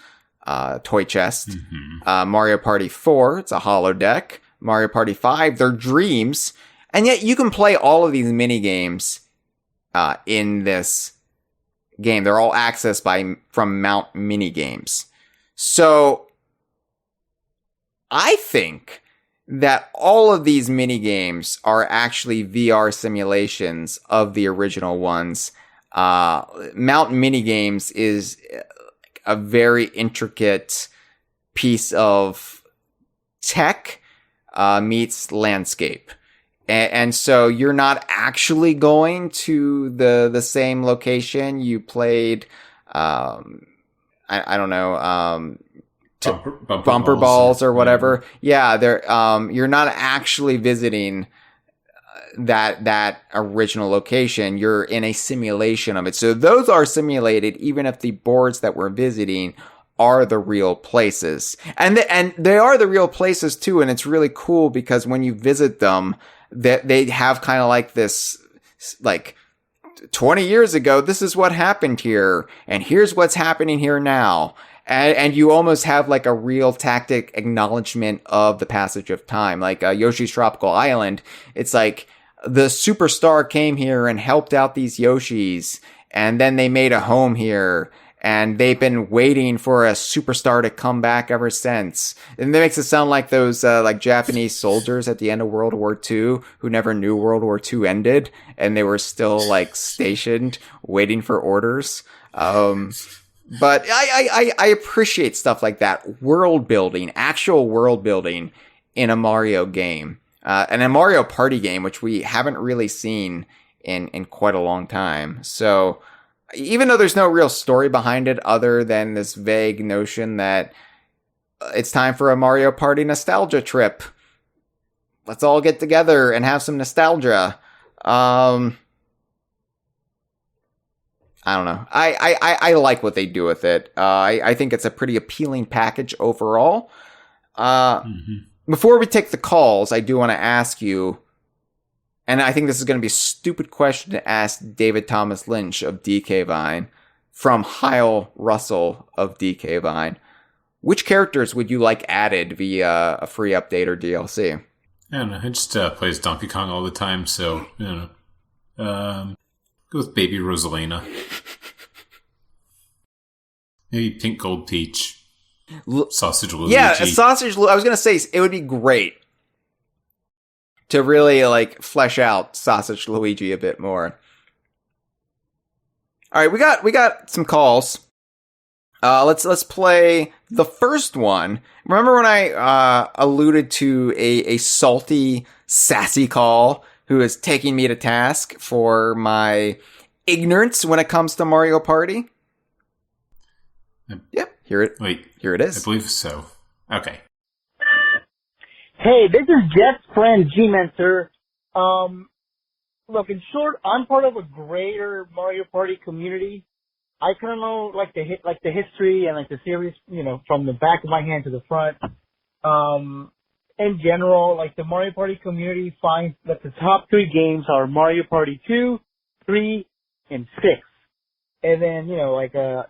toy chest. Mm-hmm. Mario Party 4, it's a holodeck. Mario Party 5, they're dreams. And yet you can play all of these minigames in this game. They're all accessed from Mount Minigames. So I think that all of these mini games are actually VR simulations of the original ones. Mountain Mini Games is a very intricate piece of tech meets landscape. And so you're not actually going to the same location you played, I don't know, bumper balls or whatever. Yeah, you're not actually visiting that original location. You're in a simulation of it. So those are simulated, even if the boards that we're visiting are the real places. And they are the real places too, and it's really cool because when you visit them, that they have kind of like this, like 20 years ago, this is what happened here, and here's what's happening here now. And you almost have like a real tactic acknowledgement of the passage of time. Like Yoshi's Tropical Island, it's like the superstar came here and helped out these Yoshis, and then they made a home here. And they've been waiting for a superstar to come back ever since. And that makes it sound like those, like Japanese soldiers at the end of World War II who never knew World War II ended. And they were still, like, stationed, waiting for orders. But I appreciate stuff like that. World building, actual world building in a Mario game. And a Mario Party game, which we haven't really seen in quite a long time. So, even though there's no real story behind it other than this vague notion that it's time for a Mario Party nostalgia trip. Let's all get together and have some nostalgia. I don't know. I like what they do with it. I think it's a pretty appealing package overall. Before we take the calls, I do want to ask you, and I think this is going to be a stupid question to ask David Thomas Lynch of DK Vine from Hyle Russell of DK Vine. Which characters would you like added via a free update or DLC? I don't know. I just plays Donkey Kong all the time, so, I don't know. Go with Baby Rosalina. Maybe Pink Gold Peach. Sausage Luigi. Yeah, Sausage Luigi. I was going to say, it would be great to really, like, flesh out Sausage Luigi a bit more. All right, we got some calls. Let's play the first one. Remember when I alluded to a salty, sassy call who is taking me to task for my ignorance when it comes to Mario Party? Yep, here it is. I believe so. Okay. Hey, this is Jeff's friend, G-Mentor. Look, in short, I'm part of a greater Mario Party community. I kind of know, like, the history and, like, the series, you know, from the back of my hand to the front. In general, like, the Mario Party community finds that the top 3 games are Mario Party 2, 3, and 6. And then, you know, like, a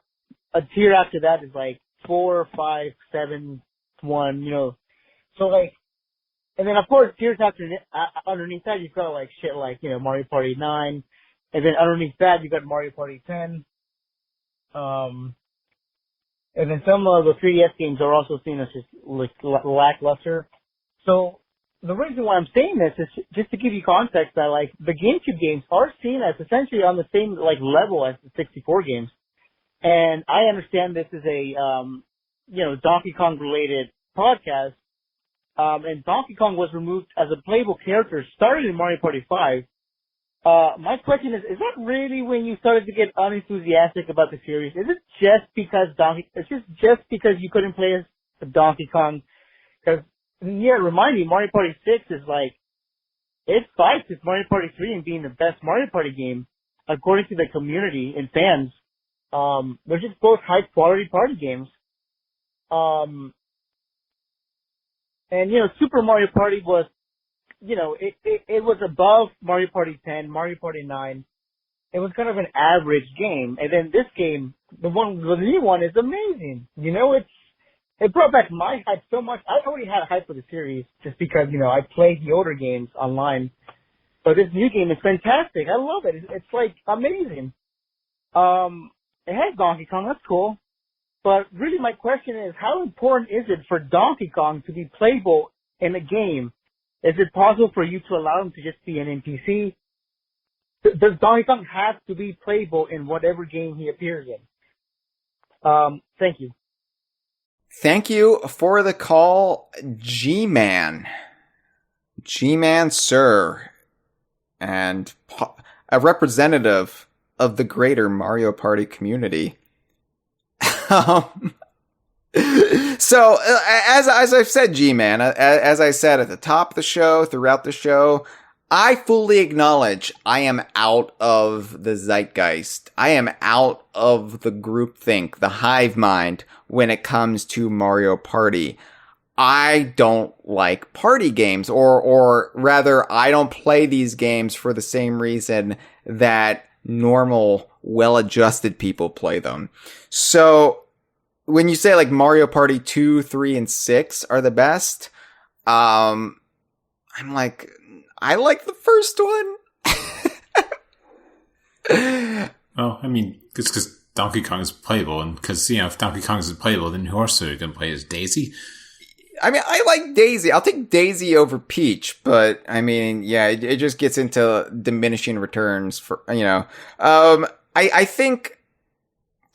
tier after that is, like, 4, 5, 7, 1, you know. So, like, and then, of course, tiers after, underneath that, you've got, like, shit like, you know, Mario Party 9. And then underneath that, you've got Mario Party 10. And then some of the 3DS games are also seen as just, like, lackluster. So, the reason why I'm saying this is just to give you context that, like, the GameCube games are seen as essentially on the same, like, level as the 64 games. And I understand this is a, you know, Donkey Kong related podcast. And Donkey Kong was removed as a playable character started in Mario Party 5. My question is that really when you started to get unenthusiastic about the series? Is it just because just because you couldn't play as Donkey Kong? Because, yeah, remind me, Mario Party 6 is like, it fights with Mario Party 3 in being the best Mario Party game, according to the community and fans. They're just both high quality party games. And, you know, Super Mario Party was, you know, it was above Mario Party 10, Mario Party 9. It was kind of an average game. And then this game, the new one is amazing. You know, it brought back my hype so much. I already had a hype for the series just because, you know, I played the older games online. But this new game is fantastic. I love it. It's like amazing. It has Donkey Kong. That's cool. But really my question is, how important is it for Donkey Kong to be playable in a game? Is it possible for you to allow him to just be an NPC? Does Donkey Kong have to be playable in whatever game he appears in? Thank you. Thank you for the call, G-Man. G-Man, sir. And a representative of the greater Mario Party community. So, as I've said, G-Man, as I said at the top of the show, throughout the show, I fully acknowledge I am out of the zeitgeist. I am out of the groupthink, the hive mind, when it comes to Mario Party. I don't like party games, or rather, I don't play these games for the same reason that normal, well-adjusted people play them. So, when you say like Mario Party 2, 3, and 6 are the best, I'm like, I like the first one. Well, I mean, it's because Donkey Kong is playable, and because, if Donkey Kong is playable, then who else are you going to play as Daisy? I mean, I like Daisy. I'll take Daisy over Peach, but I mean, yeah, it just gets into diminishing returns for, I think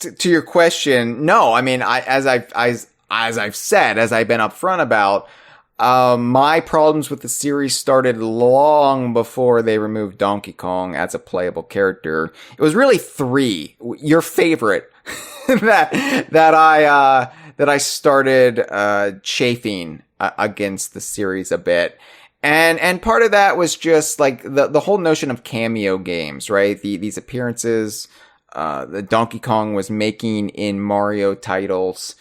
to your question, no, I mean, as I've said, as I've been upfront about, my problems with the series started long before they removed Donkey Kong as a playable character. It was really 3, your favorite, that I started chafing against the series a bit. And part of that was just like the whole notion of cameo games, right? These appearances that Donkey Kong was making in Mario titles.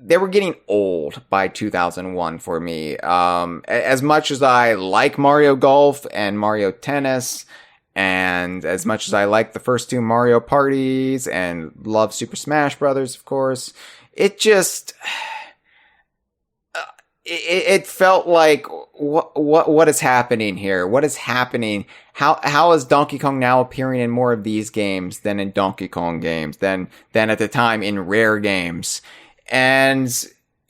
They were getting old by 2001 for me. As much as I like Mario Golf and Mario Tennis, and as much as I like the first 2 Mario Parties and love Super Smash Brothers, of course, it just, it felt like, what is happening here? What is happening? How is Donkey Kong now appearing in more of these games than in Donkey Kong games, than at the time in Rare games? And,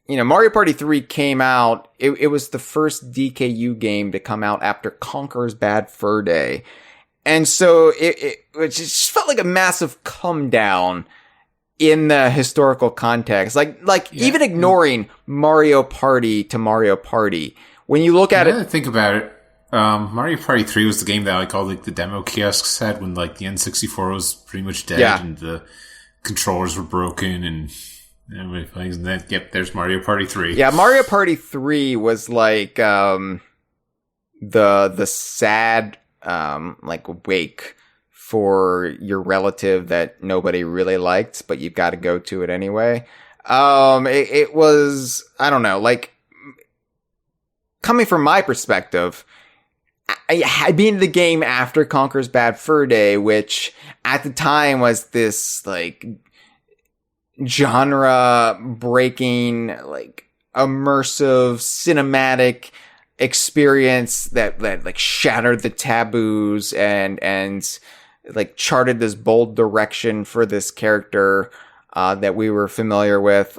Mario Party 3 came out, it was the first DKU game to come out after Conker's Bad Fur Day. And so it just felt like a massive come down in the historical context. Even ignoring Mario Party to Mario Party. When you look at it, think about it. Mario Party 3 was the game that all the demo kiosks had when the N64 was pretty much dead, and the controllers were broken and everything. And then, there's Mario Party 3. Yeah, Mario Party 3 was like the sad wake for your relative that nobody really liked, but you've got to go to it anyway. It was, I don't know, coming from my perspective, I had been in the game after Conker's Bad Fur Day, which at the time was this genre breaking, immersive cinematic experience that shattered the taboos and charted this bold direction for this character that we were familiar with.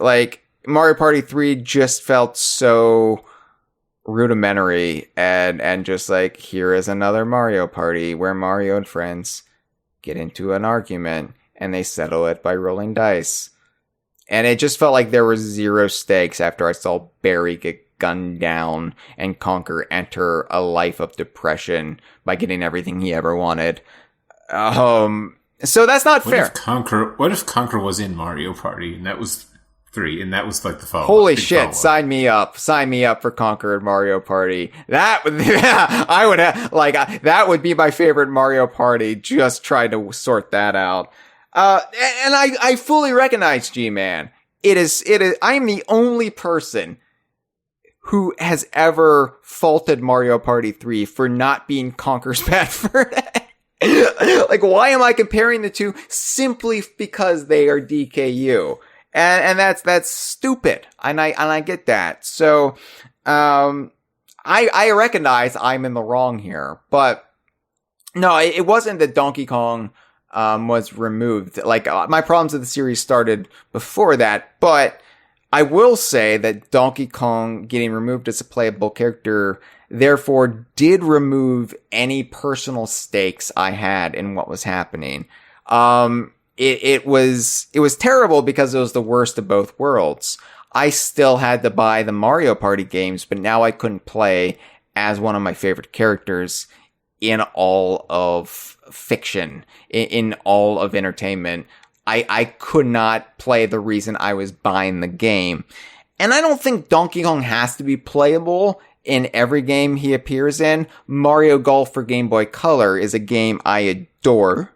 Mario Party 3 just felt so rudimentary and just here is another Mario Party where Mario and friends get into an argument and they settle it by rolling dice. And it just felt like there were zero stakes after I saw Barry get gunned down and Conker enter a life of depression by getting everything he ever wanted. So that's not fair. What if Conker was in Mario Party and that was 3 and that was the follow-up? Holy shit, follow-up. Sign me up for Conker and Mario Party. That would, I would have, that would be my favorite Mario Party, just trying to sort that out. And I fully recognize, G-Man. I am the only person who has ever faulted Mario Party 3 for not being Conker's Bad Fur Day. Why am I comparing the two? Simply because they are DKU. And that's stupid. And I get that. So, I recognize I'm in the wrong here, but no, it wasn't that Donkey Kong, was removed. Like, my problems with the series started before that, but I will say that Donkey Kong getting removed as a playable character therefore did remove any personal stakes I had in what was happening. It was terrible because it was the worst of both worlds. I still had to buy the Mario Party games, but now I couldn't play as one of my favorite characters in all of fiction, in all of entertainment. I could not play the reason I was buying the game. And I don't think Donkey Kong has to be playable in every game he appears in. Mario Golf for Game Boy Color is a game I adore,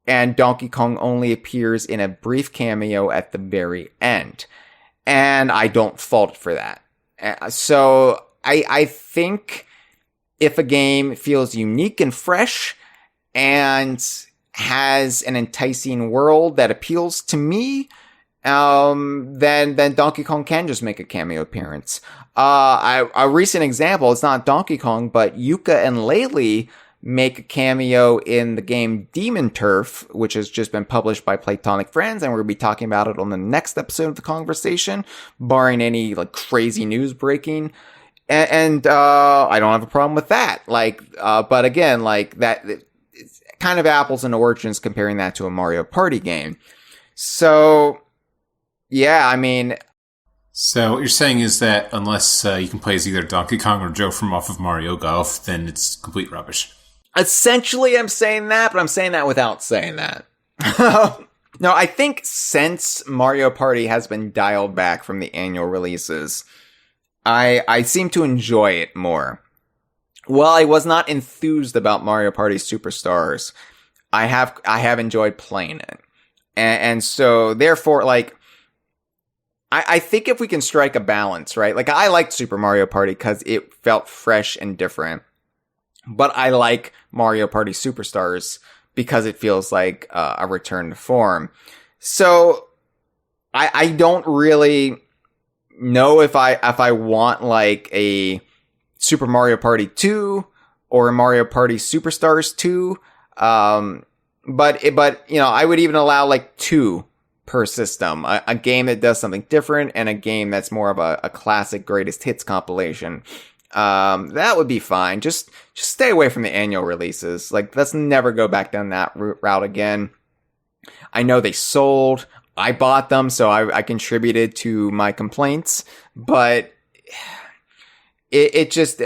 and Donkey Kong only appears in a brief cameo at the very end. And I don't fault for that. So I think if a game feels unique and fresh and has an enticing world that appeals to me, then Donkey Kong can just make a cameo appearance. A recent example, it's not Donkey Kong, but Yuka and Laylee make a cameo in the game Demon Turf, which has just been published by Platonic Friends, and we're going to be talking about it on the next episode of the Kongversation, barring any like crazy news breaking. And I don't have a problem with that. But again, like that, it's kind of apples and oranges comparing that to a Mario Party game. So, yeah, I mean. So what you're saying is that unless you can play as either Donkey Kong or Joe from off of Mario Golf, then it's complete rubbish. Essentially, I'm saying that, but I'm saying that without saying that. No, I think since Mario Party has been dialed back from the annual releases, I seem to enjoy it more. While I was not enthused about Mario Party Superstars, I have enjoyed playing it. And so, therefore, like, I think if we can strike a balance, right? Like, I liked Super Mario Party because it felt fresh and different. But I like Mario Party Superstars because it feels like a return to form. So I don't really know if I want like a Super Mario Party 2 or a Mario Party Superstars 2. But you know, I would even allow like 2 per system, a game that does something different and a game that's more of a classic greatest hits compilation. That would be fine. Just stay away from the annual releases. Like, let's never go back down that route again. I know they sold. I bought them, so I contributed to my complaints. But it just,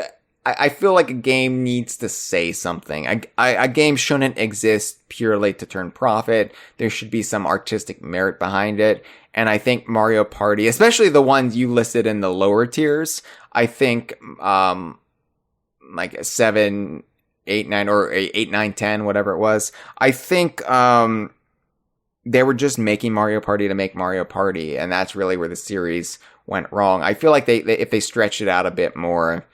I feel like a game needs to say something. A game shouldn't exist purely to turn profit. There should be some artistic merit behind it. And I think Mario Party, especially the ones you listed in the lower tiers, I think, like a 7, 8, 9, or 8, 9, 10, whatever it was. I think, they were just making Mario Party to make Mario Party. And that's really where the series went wrong. I feel like they if they stretched it out a bit more,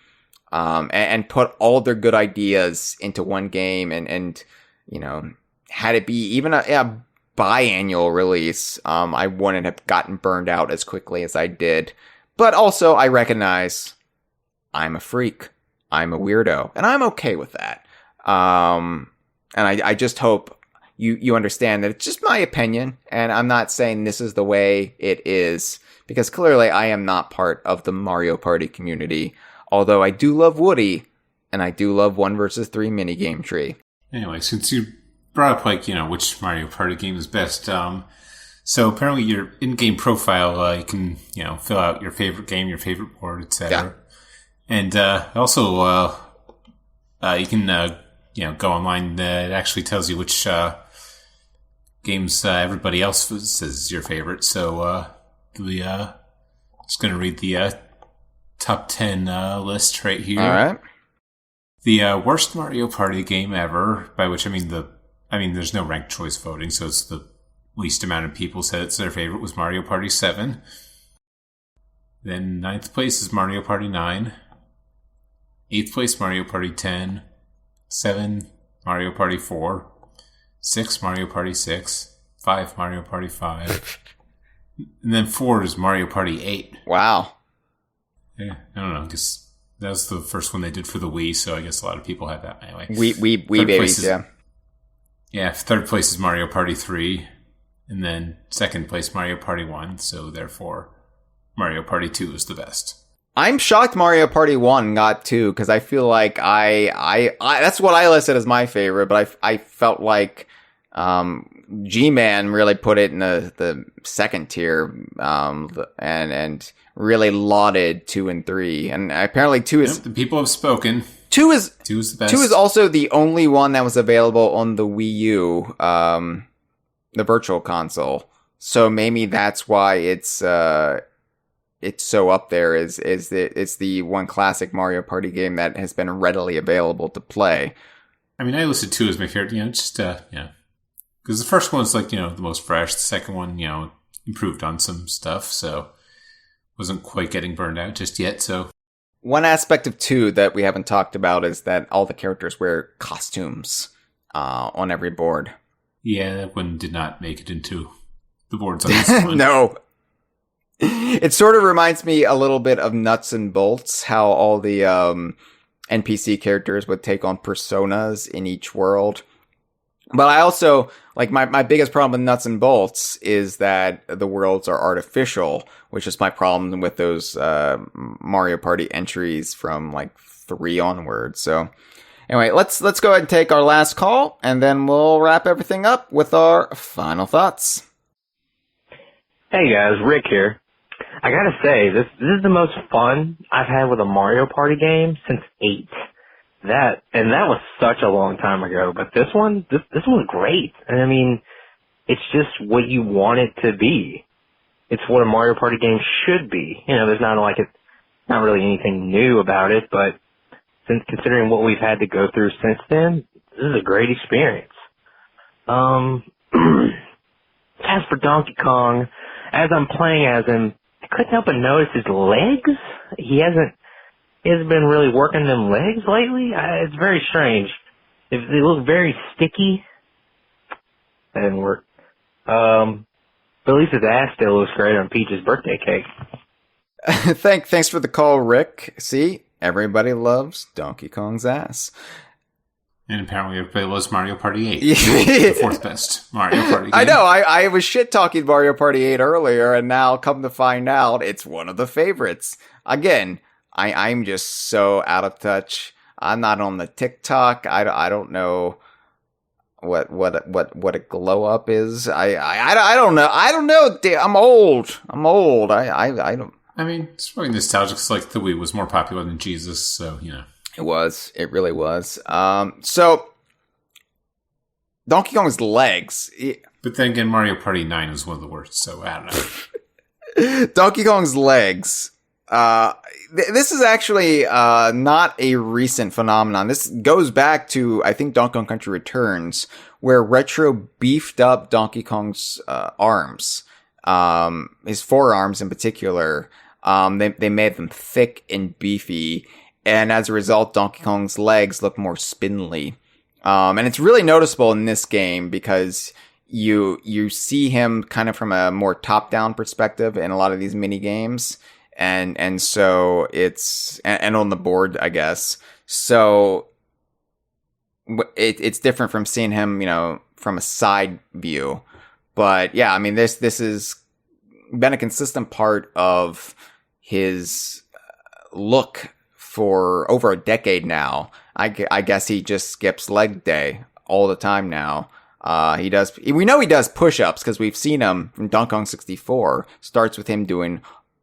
and put all their good ideas into one game and, you know, had it be even a biannual release, I wouldn't have gotten burned out as quickly as I did. But also, I recognize I'm a freak. I'm a weirdo. And I'm okay with that. And I just hope you understand that it's just my opinion. And I'm not saying this is the way it is. Because clearly, I am not part of the Mario Party community. Although I do love Woody. And I do love 1 versus 3 minigame tree. Anyway, since you brought up, like, you know, which Mario Party game is best, so apparently your in-game profile, you can, you know, fill out your favorite game, your favorite board, etc. Yeah. And also, you can, you know, go online. It actually tells you which games everybody else says is your favorite. So just going to read the top 10 list right here. All right. The worst Mario Party game ever, by which I mean there's no ranked choice voting, so it's the least amount of people said it's their favorite, was Mario Party 7. Then 9th place is Mario Party 9. 8th place, Mario Party 10. 7, Mario Party 4. 6, Mario Party 6. 5, Mario Party 5. And then 4 is Mario Party 8. Wow. Yeah, I don't know, I guess that was the first one they did for the Wii, so I guess a lot of people had that anyway. We babies, yeah. Yeah, third place is Mario Party 3, and then second place Mario Party 1, so therefore Mario Party 2 is the best. I'm shocked Mario Party 1 got 2, because I feel like I that's what I listed as my favorite, but I felt like G-Man really put it in the second tier, and really lauded 2 and 3. And apparently 2 is... Yep, the people have spoken. 2 is the best. 2 is also the only one that was available on the Wii U, the Virtual Console. So maybe that's why it's so up there. It's the one classic Mario Party game that has been readily available to play. I mean, I listed 2 as my favorite. Just because the first one's like the most fresh. The second one, improved on some stuff, so wasn't quite getting burned out just yet. So. One aspect of 2 that we haven't talked about is that all the characters wear costumes on every board. Yeah, that one did not make it into the boards on this one. No. It sort of reminds me a little bit of Nuts and Bolts, how all the NPC characters would take on personas in each world. But I also, like, my biggest problem with Nuts and Bolts is that the worlds are artificial, which is my problem with those Mario Party entries from, like, 3 onward. So, anyway, let's go ahead and take our last call, and then we'll wrap everything up with our final thoughts. Hey guys, Rick here. I gotta say, this is the most fun I've had with a Mario Party game since 8. That was such a long time ago, but this one's great. And I mean, it's just what you want it to be. It's what a Mario Party game should be. There's not really anything new about it, but considering what we've had to go through since then, this is a great experience. As for Donkey Kong, as I'm playing as him, I couldn't help but notice his legs. He hasn't been really working them legs lately. It's very strange. They look very sticky. That didn't work. But at least his ass still looks great on Peach's birthday cake. Thanks for the call, Rick. See, everybody loves Donkey Kong's ass. And apparently everybody loves Mario Party 8. The fourth best Mario Party game. I know, I was shit-talking Mario Party 8 earlier, and now come to find out it's one of the favorites. Again, I'm just so out of touch. I'm not on the TikTok. I don't know what a glow up is. I don't know. I don't know. I'm old. I don't. I mean, it's probably nostalgic. It's like the Wii was more popular than Jesus, so It was. It really was. So Donkey Kong's legs. But then again, Mario Party 9 was one of the worst, so I don't know. Donkey Kong's legs. This is actually not a recent phenomenon. This goes back to, I think, Donkey Kong Country Returns, where Retro beefed up Donkey Kong's arms, his forearms in particular. They made them thick and beefy, and as a result, Donkey Kong's legs look more spindly. And it's really noticeable in this game because you see him kind of from a more top-down perspective in a lot of these mini games. And so it's, and on the board, I guess. So it's different from seeing him, from a side view. But yeah, I mean, this has been a consistent part of his look for over a decade now. I guess he just skips leg day all the time now. We know he does push-ups because we've seen him from Donkey Kong 64. Starts with him doing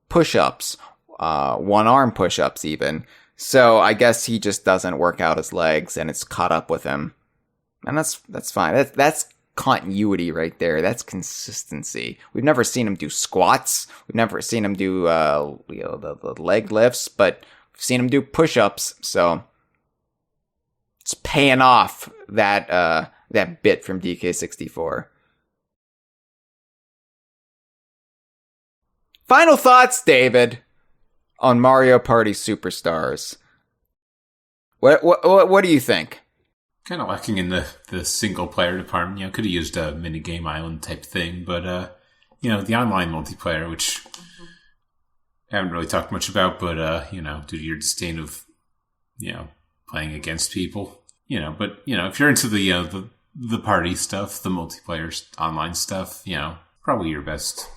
push-ups, one-arm push-ups even. So I guess he just doesn't work out his legs, and it's caught up with him. And that's fine. That's continuity right there. That's consistency. We've never seen him do squats. We've never seen him do the leg lifts, but we've seen him do push-ups. So it's paying off that bit from DK64. Final thoughts, David, on Mario Party Superstars. What do you think? Kind of lacking in the single player department. Could have used a mini game island type thing, but the online multiplayer, which I haven't really talked much about, but due to your disdain of playing against people, but if you're into the the party stuff, the multiplayer online stuff, probably your best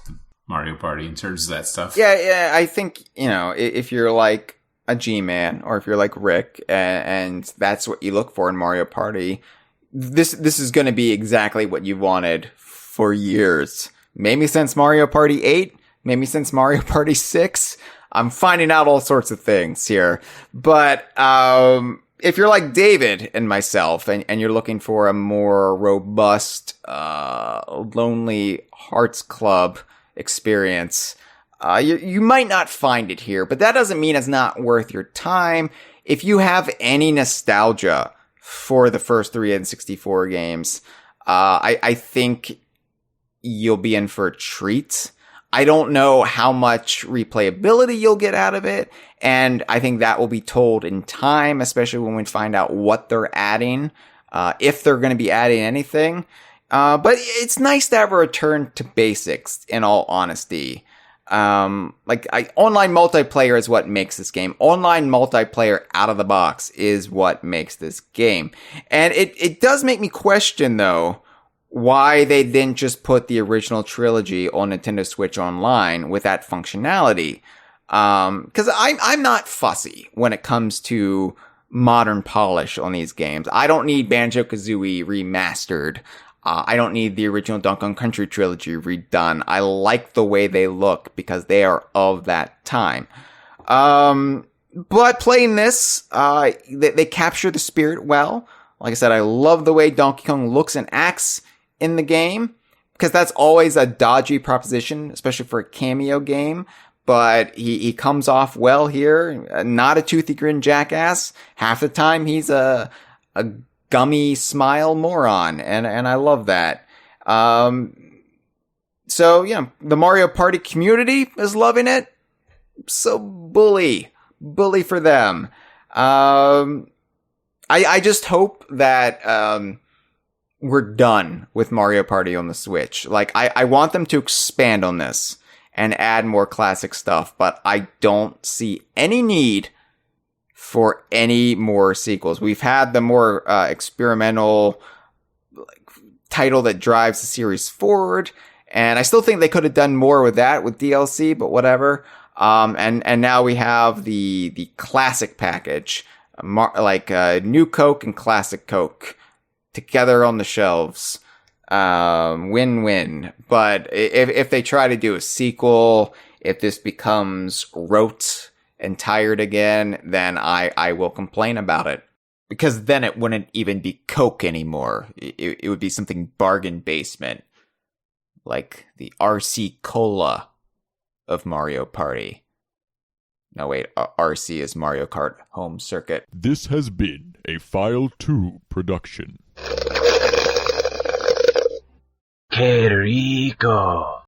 Mario Party in terms of that stuff. Yeah, I think, if you're like a G-Man or if you're like Rick and that's what you look for in Mario Party, this is going to be exactly what you wanted for years. Maybe since Mario Party 8, maybe since Mario Party 6. I'm finding out all sorts of things here. But if you're like David and myself and you're looking for a more robust, Lonely Hearts Club experience, you might not find it here, but that doesn't mean it's not worth your time. If you have any nostalgia for the first 3 N64 games, I think you'll be in for a treat. I don't know how much replayability you'll get out of it, and I think that will be told in time, especially when we find out what they're adding, if they're going to be adding anything. But it's nice to have a return to basics, in all honesty. Online multiplayer is what makes this game. Online multiplayer out of the box is what makes this game. And it does make me question, though, why they didn't just put the original trilogy on Nintendo Switch Online with that functionality. Cause I'm not fussy when it comes to modern polish on these games. I don't need Banjo-Kazooie remastered. I don't need the original Donkey Kong Country trilogy redone. I like the way they look because they are of that time. But playing this, they capture the spirit well. Like I said, I love the way Donkey Kong looks and acts in the game, because that's always a dodgy proposition, especially for a cameo game. But he comes off well here. Not a toothy grin jackass. Half the time he's a gummy smile moron, and I love that. So the Mario Party community is loving it. So bully for them. I just hope that we're done with Mario Party on the Switch. Like, I want them to expand on this and add more classic stuff, but I don't see any need for any more sequels. We've had the more experimental title that drives the series forward, and I still think they could have done more with that with DLC, but whatever. And now we have the classic package, New Coke and Classic Coke together on the shelves. Win-win. But if they try to do a sequel, if this becomes rote and tired again, then I will complain about it. Because then it wouldn't even be Coke anymore. It would be something bargain basement. Like the RC Cola of Mario Party. No, wait, RC is Mario Kart Home Circuit. This has been a File 2 production. ¡Qué rico!